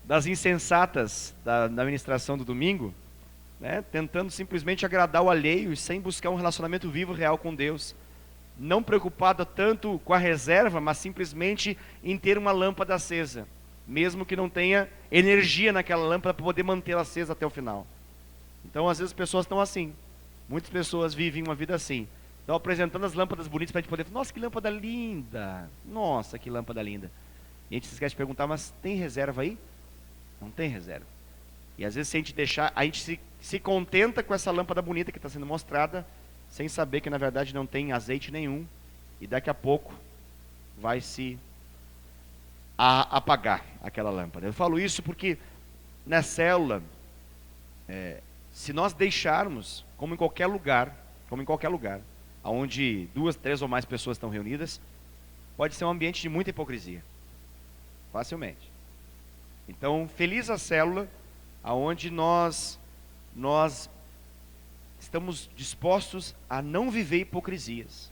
das insensatas da ministração do domingo, né? Tentando simplesmente agradar o alheio e sem buscar um relacionamento vivo, real com Deus. Não preocupada tanto com a reserva, mas simplesmente em ter uma lâmpada acesa, mesmo que não tenha energia naquela lâmpada para poder mantê-la acesa até o final. Então às vezes as pessoas estão assim, muitas pessoas vivem uma vida assim, estão apresentando as lâmpadas bonitas para a gente poder falar, nossa, que lâmpada linda, nossa, que lâmpada linda. E a gente se esquece de perguntar, mas tem reserva aí? Não tem reserva. E às vezes se a gente deixar, a gente se contenta com essa lâmpada bonita que está sendo mostrada, sem saber que na verdade não tem azeite nenhum, e daqui a pouco vai se apagar aquela lâmpada. Eu falo isso porque na célula, se nós deixarmos, como em qualquer lugar, onde 2, 3 ou mais pessoas estão reunidas, pode ser um ambiente de muita hipocrisia, facilmente. Então, feliz a célula aonde nós estamos dispostos a não viver hipocrisias.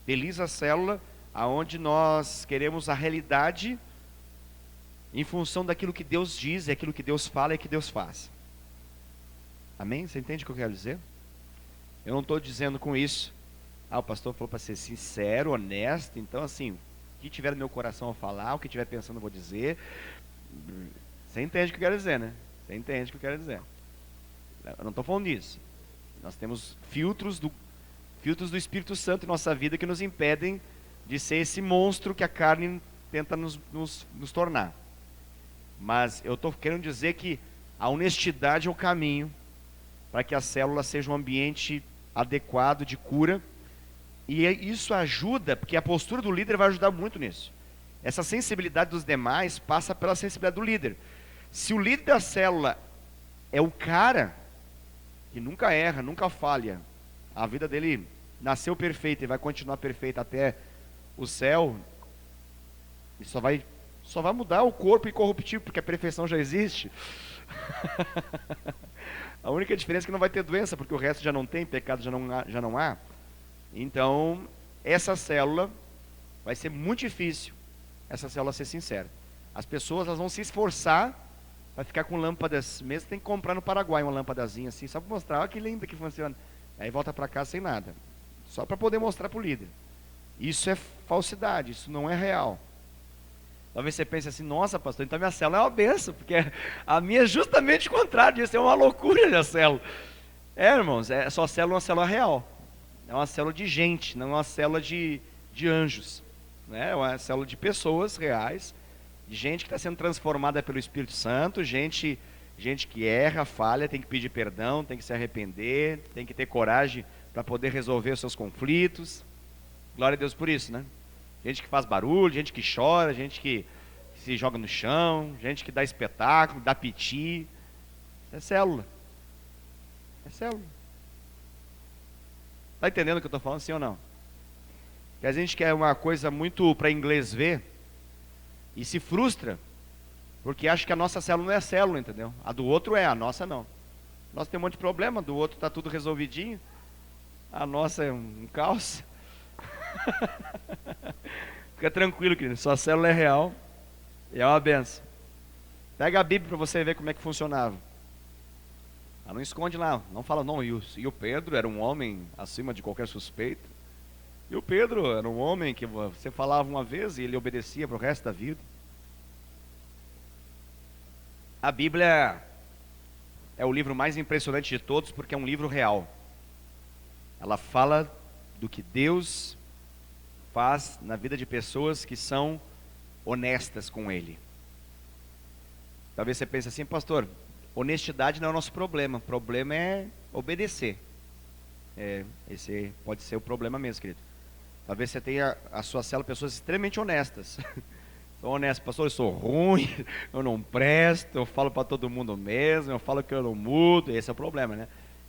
Feliz a célula aonde nós queremos a realidade em função daquilo que Deus diz, é aquilo que Deus fala e que Deus faz. Amém? Você entende o que eu quero dizer? Eu não estou dizendo com isso, o pastor falou para ser sincero, honesto, então assim, o que tiver no meu coração eu falar, o que tiver pensando eu vou dizer. Você entende o que eu quero dizer, né? Você entende o que eu quero dizer. Eu não estou falando disso. Nós temos filtros do Espírito Santo em nossa vida que nos impedem de ser esse monstro que a carne tenta nos tornar. Mas eu estou querendo dizer que a honestidade é o caminho para que a célula seja um ambiente adequado de cura. E isso ajuda, porque a postura do líder vai ajudar muito nisso. Essa sensibilidade dos demais passa pela sensibilidade do líder. Se o líder da célula é o cara que nunca erra, nunca falha, a vida dele nasceu perfeita e vai continuar perfeita até o céu, e só vai mudar o corpo incorruptível, porque a perfeição já existe. A única diferença é que não vai ter doença, porque o resto já não tem, pecado já não há. Então, essa célula vai ser muito difícil, essa célula ser sincera. As pessoas elas vão se esforçar para ficar com lâmpadas, mesmo tem que comprar no Paraguai uma lâmpadazinha assim, só para mostrar, olha que linda que funciona. Aí volta para casa sem nada, só para poder mostrar para o líder. Isso é falsidade, isso não é real. Talvez você pense assim, nossa pastor, então minha célula é uma benção, porque a minha é justamente o contrário, isso é uma loucura minha célula. Irmãos, sua célula é uma célula real, é uma célula de gente, não é uma célula de anjos, né? É uma célula de pessoas reais, de gente que está sendo transformada pelo Espírito Santo, gente que erra, falha, tem que pedir perdão, tem que se arrepender, tem que ter coragem para poder resolver os seus conflitos. Glória a Deus por isso, né? Gente que faz barulho, gente que chora, gente que se joga no chão, gente que dá espetáculo, dá piti. É célula. É célula. Está entendendo o que eu estou falando, sim ou não? Que a gente quer uma coisa muito para inglês ver e se frustra, porque acha que a nossa célula não é célula, entendeu? A do outro é, a nossa não. Nós tem um monte de problema, do outro está tudo resolvidinho, a nossa é um caos. Fica tranquilo, querido, sua célula é real e é uma benção. Pega a Bíblia para você ver como é que funcionava. Ela não esconde lá, não fala não, e o Pedro era um homem acima de qualquer suspeita. E o Pedro era um homem que você falava uma vez e ele obedecia para o resto da vida. A Bíblia é o livro mais impressionante de todos porque é um livro real. Ela fala do que Deus faz na vida de pessoas que são honestas com Ele. Talvez você pense assim, pastor, honestidade não é o nosso problema é obedecer. Esse pode ser o problema mesmo, querido. Talvez você tenha a sua célula pessoas extremamente honestas. Sou honesto, pastor, eu sou ruim, eu não presto, eu falo para todo mundo mesmo, eu falo que eu não mudo, esse é o problema, né?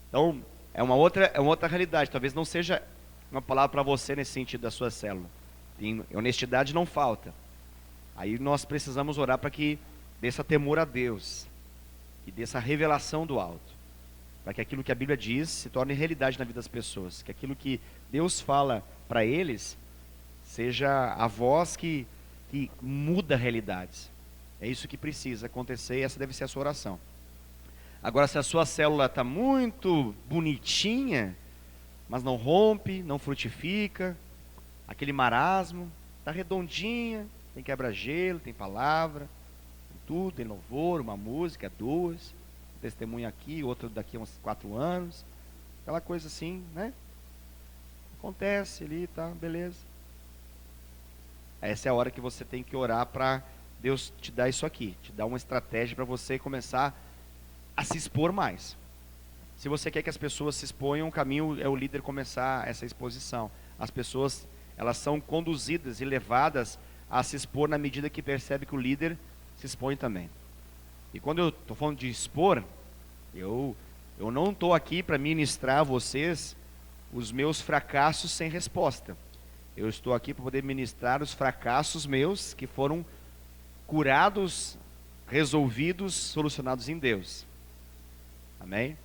Então, é uma outra realidade, talvez não seja uma palavra para você nesse sentido da sua célula. Honestidade não falta. Aí nós precisamos orar para que dê essa temor a Deus, que dê essa revelação do alto, para que aquilo que a Bíblia diz se torne realidade na vida das pessoas, que aquilo que Deus fala para eles seja a voz que muda realidades. É isso que precisa acontecer e essa deve ser a sua oração. Agora, se a sua célula está muito bonitinha, mas não rompe, não frutifica, aquele marasmo, está redondinha, tem quebra-gelo, tem palavra, tem tudo, tem louvor, uma música, duas, um testemunho aqui, outro daqui a uns 4 anos, aquela coisa assim, né? Acontece ali, tá, beleza. Essa é a hora que você tem que orar para Deus te dar isso aqui, te dar uma estratégia para você começar a se expor mais. Se você quer que as pessoas se exponham, o caminho é o líder começar essa exposição. As pessoas, elas são conduzidas e levadas a se expor na medida que percebe que o líder se expõe também. E quando eu estou falando de expor, eu não estou aqui para ministrar a vocês os meus fracassos sem resposta. Eu estou aqui para poder ministrar os fracassos meus que foram curados, resolvidos, solucionados em Deus. Amém?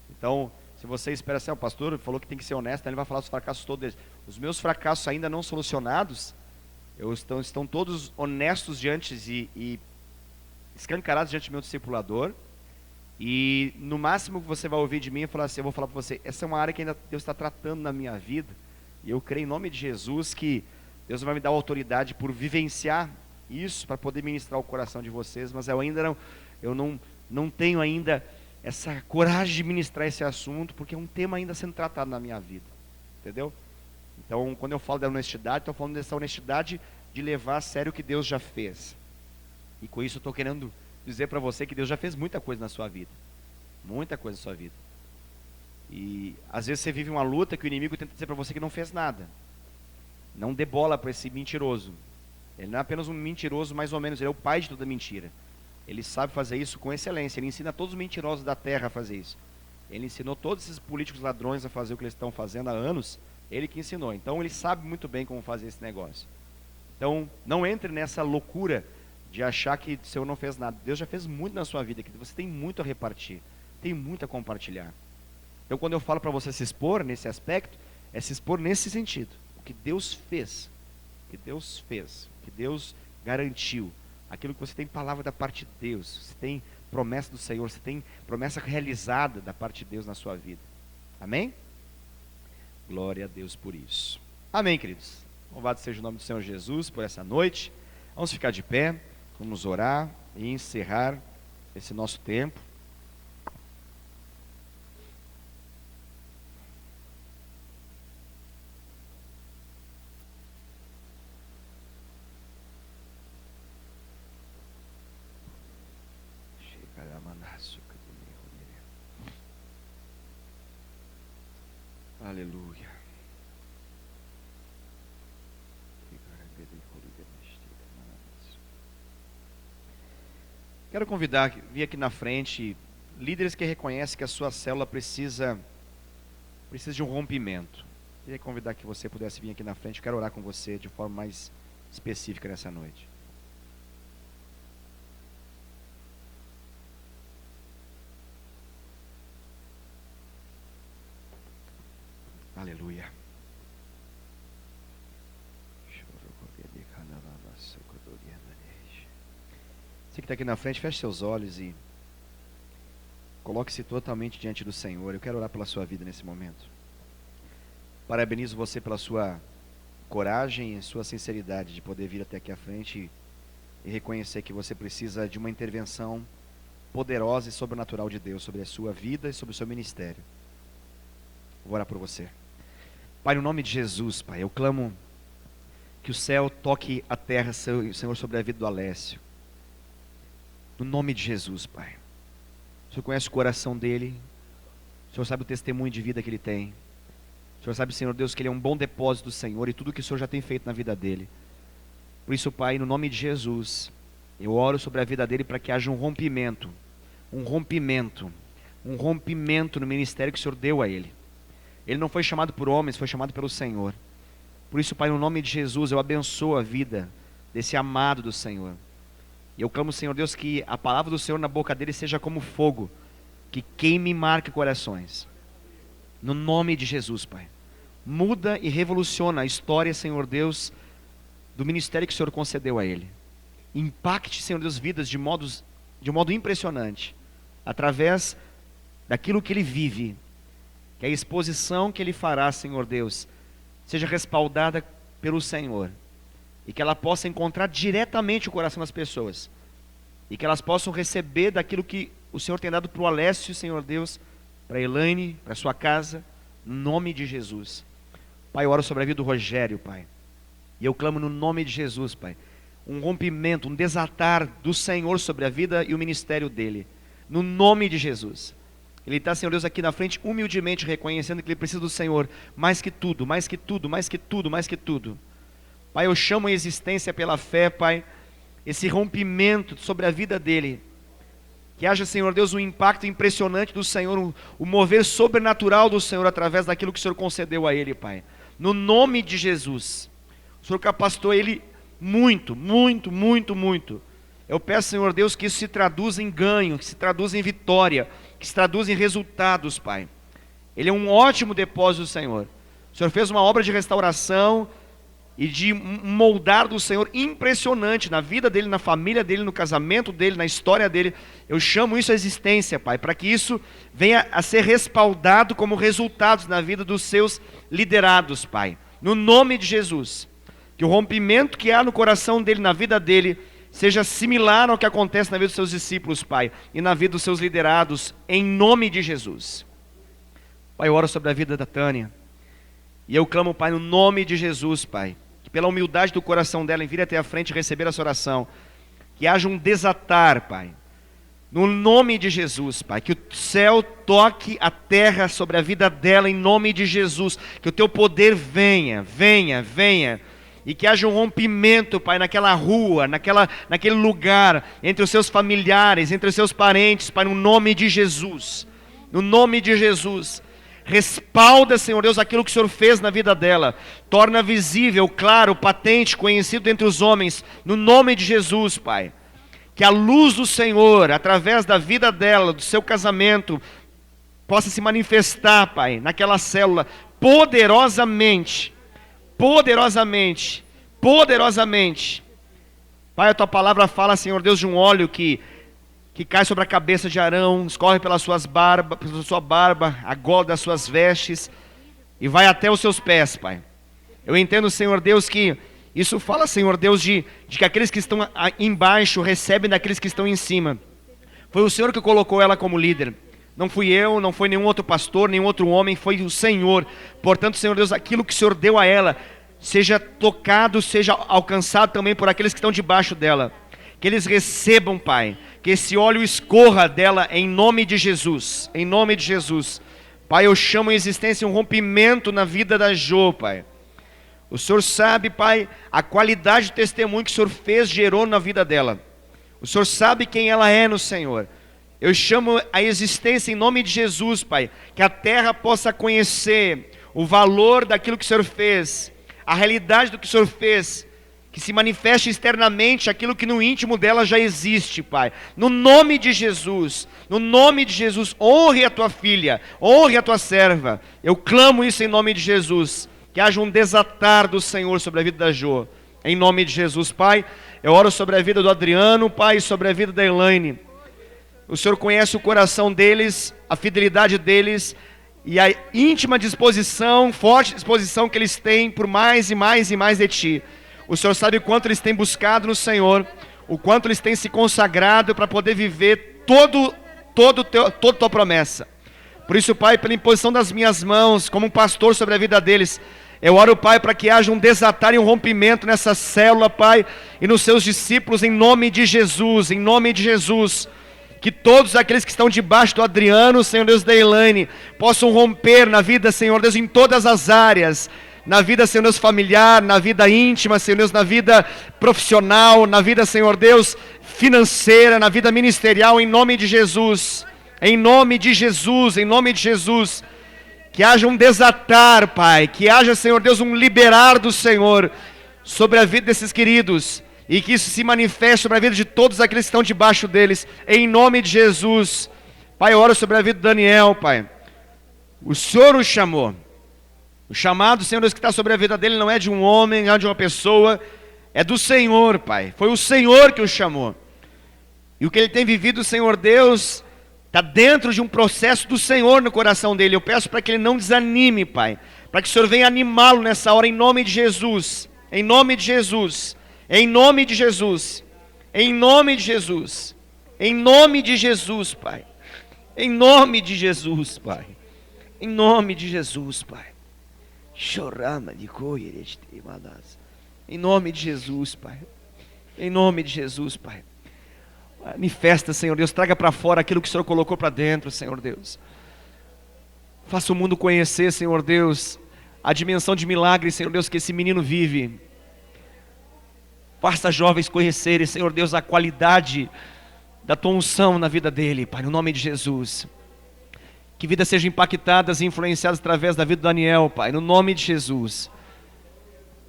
Então, se você espera assim, o pastor falou que tem que ser honesto, ele vai falar os fracassos todos deles. Os meus fracassos ainda não solucionados, estão todos honestos diante e escancarados diante do meu discipulador. E no máximo que você vai ouvir de mim, eu vou falar para você, essa é uma área que ainda Deus está tratando na minha vida. E eu creio em nome de Jesus que Deus vai me dar autoridade por vivenciar isso, para poder ministrar o coração de vocês, mas eu não tenho ainda essa coragem de ministrar esse assunto, porque é um tema ainda sendo tratado na minha vida, entendeu? Então, quando eu falo da honestidade, estou falando dessa honestidade de levar a sério o que Deus já fez. E com isso eu estou querendo dizer para você que Deus já fez muita coisa na sua vida, muita coisa na sua vida. E às vezes você vive uma luta que o inimigo tenta dizer para você que não fez nada. Não dê bola para esse mentiroso. Ele não é apenas um mentiroso mais ou menos, ele é o pai de toda mentira. Ele sabe fazer isso com excelência, ele ensina todos os mentirosos da terra a fazer isso. Ele ensinou todos esses políticos ladrões a fazer o que eles estão fazendo há anos, ele que ensinou. Então ele sabe muito bem como fazer esse negócio. Então não entre nessa loucura de achar que o Senhor não fez nada. Deus já fez muito na sua vida, que você tem muito a repartir, tem muito a compartilhar. Então quando eu falo para você se expor nesse aspecto, é se expor nesse sentido. O que Deus fez, o que Deus garantiu, aquilo que você tem palavra da parte de Deus, você tem promessa do Senhor, você tem promessa realizada da parte de Deus na sua vida. Amém? Glória a Deus por isso. Amém, queridos. Louvado seja o nome do Senhor Jesus por essa noite. Vamos ficar de pé, vamos orar e encerrar esse nosso tempo. Aleluia. Quero convidar, vir aqui na frente, líderes que reconhecem que a sua célula precisa de um rompimento. Queria convidar que você pudesse vir aqui na frente, eu quero orar com você de forma mais específica nessa noite. Aleluia. Você que está aqui na frente, feche seus olhos e coloque-se totalmente diante do Senhor. Eu quero orar pela sua vida nesse momento. Parabenizo você pela sua coragem e sua sinceridade de poder vir até aqui à frente e reconhecer que você precisa de uma intervenção poderosa e sobrenatural de Deus sobre a sua vida e sobre o seu ministério. Vou orar por você. Pai, no nome de Jesus, Pai, eu clamo que o céu toque a terra, Senhor, sobre a vida do Alessio. No nome de Jesus, Pai. O Senhor conhece o coração dele. O Senhor sabe o testemunho de vida que ele tem. O Senhor sabe, Senhor Deus, que ele é um bom depósito do Senhor e tudo que o Senhor já tem feito na vida dele. Por isso, Pai, no nome de Jesus, eu oro sobre a vida dele para que haja um rompimento no ministério que o Senhor deu a ele. Ele não foi chamado por homens, foi chamado pelo Senhor. Por isso, Pai, no nome de Jesus, eu abençoo a vida desse amado do Senhor. E eu clamo, Senhor Deus, que a palavra do Senhor na boca dele seja como fogo, que queime e marque corações. No nome de Jesus, Pai. Muda e revoluciona a história, Senhor Deus, do ministério que o Senhor concedeu a ele. Impacte, Senhor Deus, vidas de modo impressionante, através daquilo que ele vive, que a exposição que ele fará, Senhor Deus, seja respaldada pelo Senhor, e que ela possa encontrar diretamente o coração das pessoas, e que elas possam receber daquilo que o Senhor tem dado para o Alessio, Senhor Deus, para a Elaine, para a sua casa, no nome de Jesus. Pai, eu oro sobre a vida do Rogério, Pai, e eu clamo no nome de Jesus, Pai, um rompimento, um desatar do Senhor sobre a vida e o ministério dele, no nome de Jesus. Ele está, Senhor Deus, aqui na frente, humildemente reconhecendo que ele precisa do Senhor, mais que tudo, mais que tudo, mais que tudo, mais que tudo. Pai, eu chamo em existência pela fé, Pai, esse rompimento sobre a vida dele. Que haja, Senhor Deus, um impacto impressionante do Senhor, o mover sobrenatural do Senhor através daquilo que o Senhor concedeu a ele, Pai. No nome de Jesus. O Senhor capacitou ele muito, muito, muito, muito. Eu peço, Senhor Deus, que isso se traduza em ganho, que se traduza em vitória, que se traduza em resultados, Pai. Ele é um ótimo depósito do Senhor. O Senhor fez uma obra de restauração e de um moldar do Senhor impressionante na vida dele, na família dele, no casamento dele, na história dele. Eu chamo isso à existência, Pai, para que isso venha a ser respaldado como resultados na vida dos seus liderados, Pai. No nome de Jesus. Que o rompimento que há no coração dele, na vida dele, seja similar ao que acontece na vida dos seus discípulos, Pai, e na vida dos seus liderados, em nome de Jesus. Pai, eu oro sobre a vida da Tânia, e eu clamo, Pai, no nome de Jesus, Pai, que pela humildade do coração dela, em vir até a frente e receber essa oração, que haja um desatar, Pai, no nome de Jesus, Pai, que o céu toque a terra sobre a vida dela, em nome de Jesus, que o Teu poder venha, e que haja um rompimento, Pai, naquela rua, naquele lugar, entre os seus familiares, entre os seus parentes, Pai, no nome de Jesus. No nome de Jesus. Respalda, Senhor Deus, aquilo que o Senhor fez na vida dela. Torna visível, claro, patente, conhecido entre os homens, no nome de Jesus, Pai. Que a luz do Senhor, através da vida dela, do seu casamento, possa se manifestar, Pai, naquela célula, poderosamente. Pai, a Tua palavra fala, Senhor Deus, de um óleo que cai sobre a cabeça de Arão, escorre pela sua barba, a gola das suas vestes, e vai até os seus pés, Pai. Eu entendo, Senhor Deus, que isso fala, Senhor Deus, de que aqueles que estão embaixo recebem daqueles que estão em cima. Foi o Senhor que colocou ela como líder. Não fui eu, não foi nenhum outro pastor, nenhum outro homem, foi o Senhor. Portanto, Senhor Deus, aquilo que o Senhor deu a ela, seja tocado, seja alcançado também por aqueles que estão debaixo dela. Que eles recebam, Pai, que esse óleo escorra dela em nome de Jesus. Em nome de Jesus. Pai, eu chamo em existência um rompimento na vida da Jo, Pai. O Senhor sabe, Pai, a qualidade de testemunho que o Senhor fez, gerou na vida dela. O Senhor sabe quem ela é no Senhor. Eu chamo a existência em nome de Jesus, Pai, que a terra possa conhecer o valor daquilo que o Senhor fez, a realidade do que o Senhor fez, que se manifeste externamente aquilo que no íntimo dela já existe, Pai. No nome de Jesus, honre a Tua filha, honre a Tua serva. Eu clamo isso em nome de Jesus, que haja um desatar do Senhor sobre a vida da Jo, em nome de Jesus, Pai. Eu oro sobre a vida do Adriano, Pai, sobre a vida da Elaine. O Senhor conhece o coração deles, a fidelidade deles e a íntima disposição, forte disposição que eles têm por mais e mais e mais de Ti. O Senhor sabe o quanto eles têm buscado no Senhor, o quanto eles têm se consagrado para poder viver toda a Tua promessa. Por isso, Pai, pela imposição das minhas mãos, como um pastor sobre a vida deles, eu oro, Pai, para que haja um desatar e um rompimento nessa célula, Pai, e nos Seus discípulos, em nome de Jesus, que todos aqueles que estão debaixo do Adriano, Senhor Deus, da Elaine, possam romper na vida, Senhor Deus, em todas as áreas, na vida, Senhor Deus, familiar, na vida íntima, Senhor Deus, na vida profissional, na vida, Senhor Deus, financeira, na vida ministerial, em nome de Jesus, em nome de Jesus, em nome de Jesus. Que haja um desatar, Pai, que haja, Senhor Deus, um liberar do Senhor sobre a vida desses queridos, e que isso se manifeste sobre a vida de todos aqueles que estão debaixo deles, em nome de Jesus. Pai, eu oro sobre a vida do Daniel, Pai. O Senhor o chamou. O chamado, Senhor Deus, que está sobre a vida dele não é de um homem, não é de uma pessoa, é do Senhor, Pai. Foi o Senhor que o chamou. E o que ele tem vivido, Senhor Deus, está dentro de um processo do Senhor no coração dele. Eu peço para que ele não desanime, Pai. Para que o Senhor venha animá-lo nessa hora, em nome de Jesus. Em nome de Jesus. Em nome de Jesus. Em nome de Jesus. Em nome de Jesus, Pai. Em nome de Jesus, Pai. Em nome de Jesus, Pai. Chorama de em nome de Jesus, Pai. Em nome de Jesus, Pai. Manifesta, Senhor Deus, traga para fora aquilo que o Senhor colocou para dentro, Senhor Deus. Faça o mundo conhecer, Senhor Deus, a dimensão de milagre, Senhor Deus, que esse menino vive. Faça jovens conhecerem, Senhor Deus, a qualidade da tua unção na vida dele, Pai, no nome de Jesus. Que vidas sejam impactadas e influenciadas através da vida do Daniel, Pai, no nome de Jesus.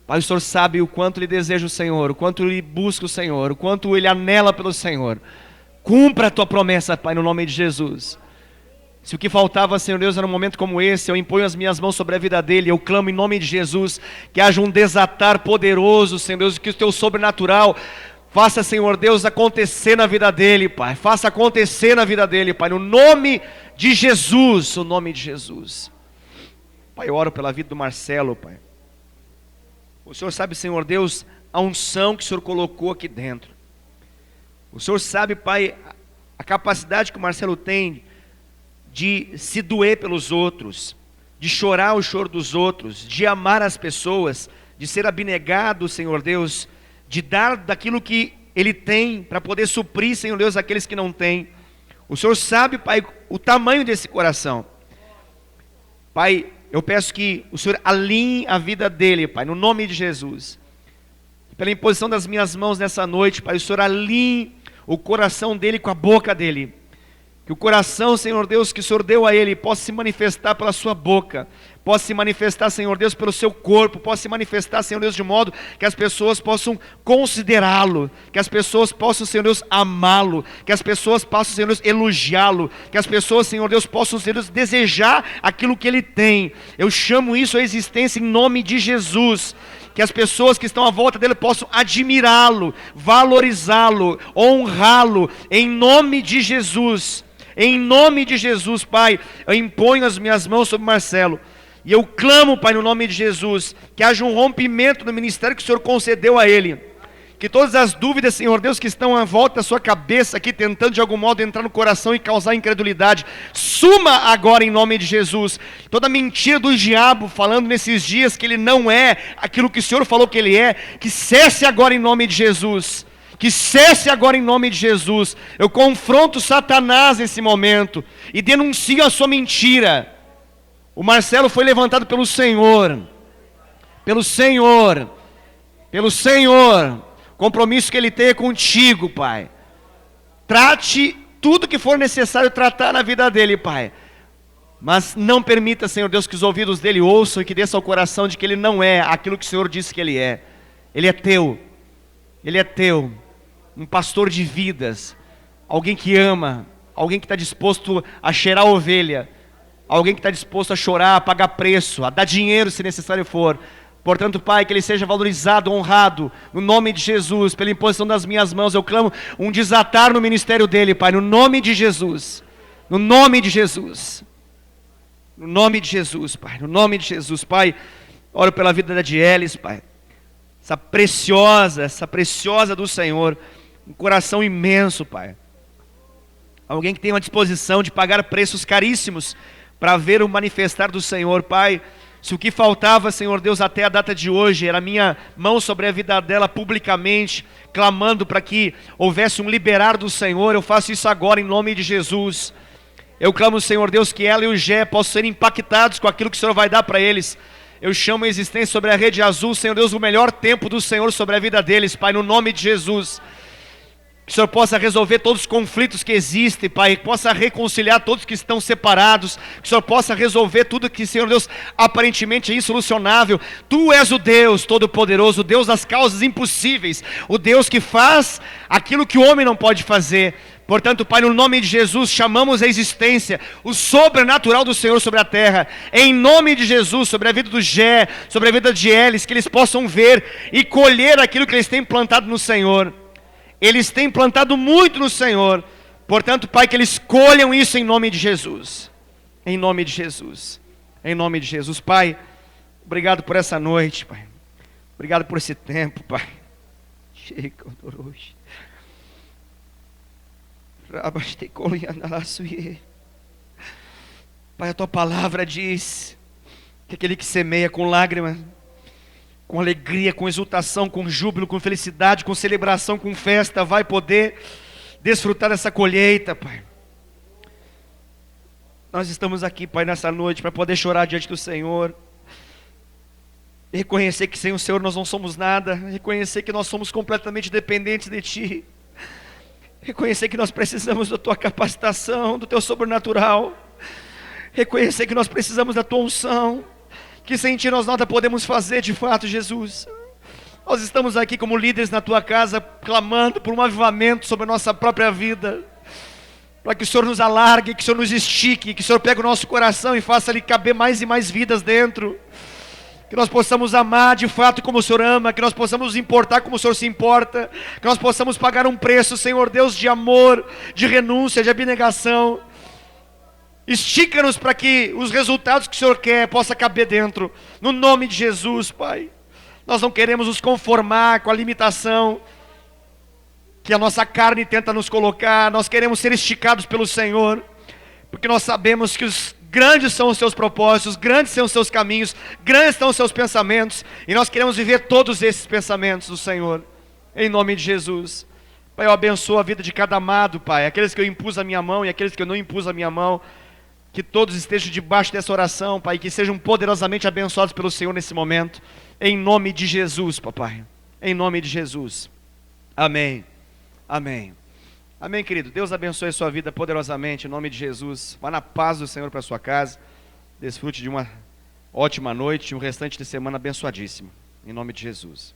Pai, o Senhor sabe o quanto ele deseja o Senhor, o quanto ele busca o Senhor, o quanto ele anela pelo Senhor. Cumpra a tua promessa, Pai, no nome de Jesus. Se o que faltava, Senhor Deus, era um momento como esse, eu imponho as minhas mãos sobre a vida dele, eu clamo em nome de Jesus, que haja um desatar poderoso, Senhor Deus, que o teu sobrenatural faça, Senhor Deus, acontecer na vida dele, Pai. Faça acontecer na vida dele, Pai, no nome de Jesus, no nome de Jesus. Pai, eu oro pela vida do Marcelo, Pai. O Senhor sabe, Senhor Deus, a unção que o Senhor colocou aqui dentro. O Senhor sabe, Pai, a capacidade que o Marcelo tem de se doer pelos outros, de chorar o choro dos outros, de amar as pessoas, de ser abnegado, Senhor Deus, de dar daquilo que ele tem para poder suprir, Senhor Deus, aqueles que não têm. O Senhor sabe, Pai, o tamanho desse coração. Pai, eu peço que o Senhor alinhe a vida dele, Pai, no nome de Jesus. Pela imposição das minhas mãos nessa noite, Pai, o Senhor alinhe o coração dele com a boca dele. Que o coração, Senhor Deus, que o Senhor deu a ele, possa se manifestar pela sua boca, possa se manifestar, Senhor Deus, pelo seu corpo, possa se manifestar, Senhor Deus, de modo que as pessoas possam considerá-lo, que as pessoas possam, Senhor Deus, amá-lo, que as pessoas possam, Senhor Deus, elogiá-lo, que as pessoas, Senhor Deus, possam, Senhor Deus, desejar aquilo que ele tem. Eu chamo isso à existência em nome de Jesus. Que as pessoas que estão à volta dele possam admirá-lo, valorizá-lo, honrá-lo, em nome de Jesus. Em nome de Jesus, Pai, eu imponho as minhas mãos sobre Marcelo, e eu clamo, Pai, no nome de Jesus, que haja um rompimento no ministério que o Senhor concedeu a ele, que todas as dúvidas, Senhor Deus, que estão à volta da sua cabeça aqui, tentando de algum modo entrar no coração e causar incredulidade, suma agora em nome de Jesus. Toda mentira do diabo falando nesses dias que ele não é aquilo que o Senhor falou que ele é, que cesse agora em nome de Jesus. Que cesse agora em nome de Jesus. Eu confronto Satanás nesse momento e denuncio a sua mentira. O Marcelo foi levantado pelo Senhor. Pelo Senhor. Pelo Senhor. Compromisso que ele tem é contigo, Pai. Trate tudo que for necessário tratar na vida dele, Pai. Mas não permita, Senhor Deus, que os ouvidos dele ouçam e que desça ao coração de que ele não é aquilo que o Senhor disse que ele é. Ele é teu. Ele é teu. Um pastor de vidas, alguém que ama, alguém que está disposto a cheirar a ovelha, alguém que está disposto a chorar, a pagar preço, a dar dinheiro se necessário for. Portanto, Pai, que ele seja valorizado, honrado, no nome de Jesus, pela imposição das minhas mãos, eu clamo um desatar no ministério dele, Pai, no nome de Jesus, no nome de Jesus, no nome de Jesus, Pai, no nome de Jesus, Pai, oro pela vida da Dielis, Pai, essa preciosa do Senhor, um coração imenso, Pai. Alguém que tem uma disposição de pagar preços caríssimos para ver o manifestar do Senhor, Pai. Se o que faltava, Senhor Deus, até a data de hoje, era a minha mão sobre a vida dela publicamente, clamando para que houvesse um liberar do Senhor, eu faço isso agora em nome de Jesus. Eu clamo, Senhor Deus, que ela e o Gé possam ser impactados com aquilo que o Senhor vai dar para eles. Eu chamo a existência sobre a Rede Azul, Senhor Deus, o melhor tempo do Senhor sobre a vida deles, Pai, no nome de Jesus. Que o Senhor possa resolver todos os conflitos que existem, Pai, que possa reconciliar todos que estão separados, que o Senhor possa resolver tudo que, Senhor Deus, aparentemente é insolucionável. Tu és o Deus Todo-Poderoso, o Deus das causas impossíveis, o Deus que faz aquilo que o homem não pode fazer. Portanto, Pai, no nome de Jesus, chamamos a existência, o sobrenatural do Senhor sobre a terra, em nome de Jesus, sobre a vida do Gé, sobre a vida de Elis, que eles possam ver e colher aquilo que eles têm plantado no Senhor. Eles têm plantado muito no Senhor, portanto, Pai, que eles colham isso em nome de Jesus, em nome de Jesus, em nome de Jesus. Pai, obrigado por essa noite, Pai, obrigado por esse tempo, Pai. Pai, a Tua palavra diz que aquele que semeia com lágrima, com alegria, com exultação, com júbilo, com felicidade, com celebração, com festa, vai poder desfrutar dessa colheita, Pai. Nós estamos aqui, Pai, nessa noite, para poder chorar diante do Senhor, e reconhecer que sem o Senhor nós não somos nada, reconhecer que nós somos completamente dependentes de Ti, reconhecer que nós precisamos da Tua capacitação, do Teu sobrenatural, reconhecer que nós precisamos da Tua unção, que sem Ti nós nada podemos fazer de fato, Jesus. Nós estamos aqui como líderes na Tua casa, clamando por um avivamento sobre a nossa própria vida, para que o Senhor nos alargue, que o Senhor nos estique, que o Senhor pegue o nosso coração e faça ali caber mais e mais vidas dentro, que nós possamos amar de fato como o Senhor ama, que nós possamos nos importar como o Senhor se importa, que nós possamos pagar um preço, Senhor Deus, de amor, de renúncia, de abnegação. Estica-nos para que os resultados que o Senhor quer possa caber dentro, no nome de Jesus, Pai. Nós não queremos nos conformar com a limitação que a nossa carne tenta nos colocar, nós queremos ser esticados pelo Senhor, porque nós sabemos que os grandes são os Seus propósitos, grandes são os Seus caminhos, grandes são os Seus pensamentos, e nós queremos viver todos esses pensamentos do Senhor, em nome de Jesus. Pai, eu abençoo a vida de cada amado, Pai, aqueles que eu impus a minha mão e aqueles que eu não impus a minha mão, que todos estejam debaixo dessa oração, Pai, que sejam poderosamente abençoados pelo Senhor nesse momento, em nome de Jesus, Papai, em nome de Jesus, amém, amém, amém, querido. Deus abençoe a sua vida poderosamente, em nome de Jesus. Vá na paz do Senhor para a sua casa, desfrute de uma ótima noite, um restante de semana abençoadíssimo, em nome de Jesus.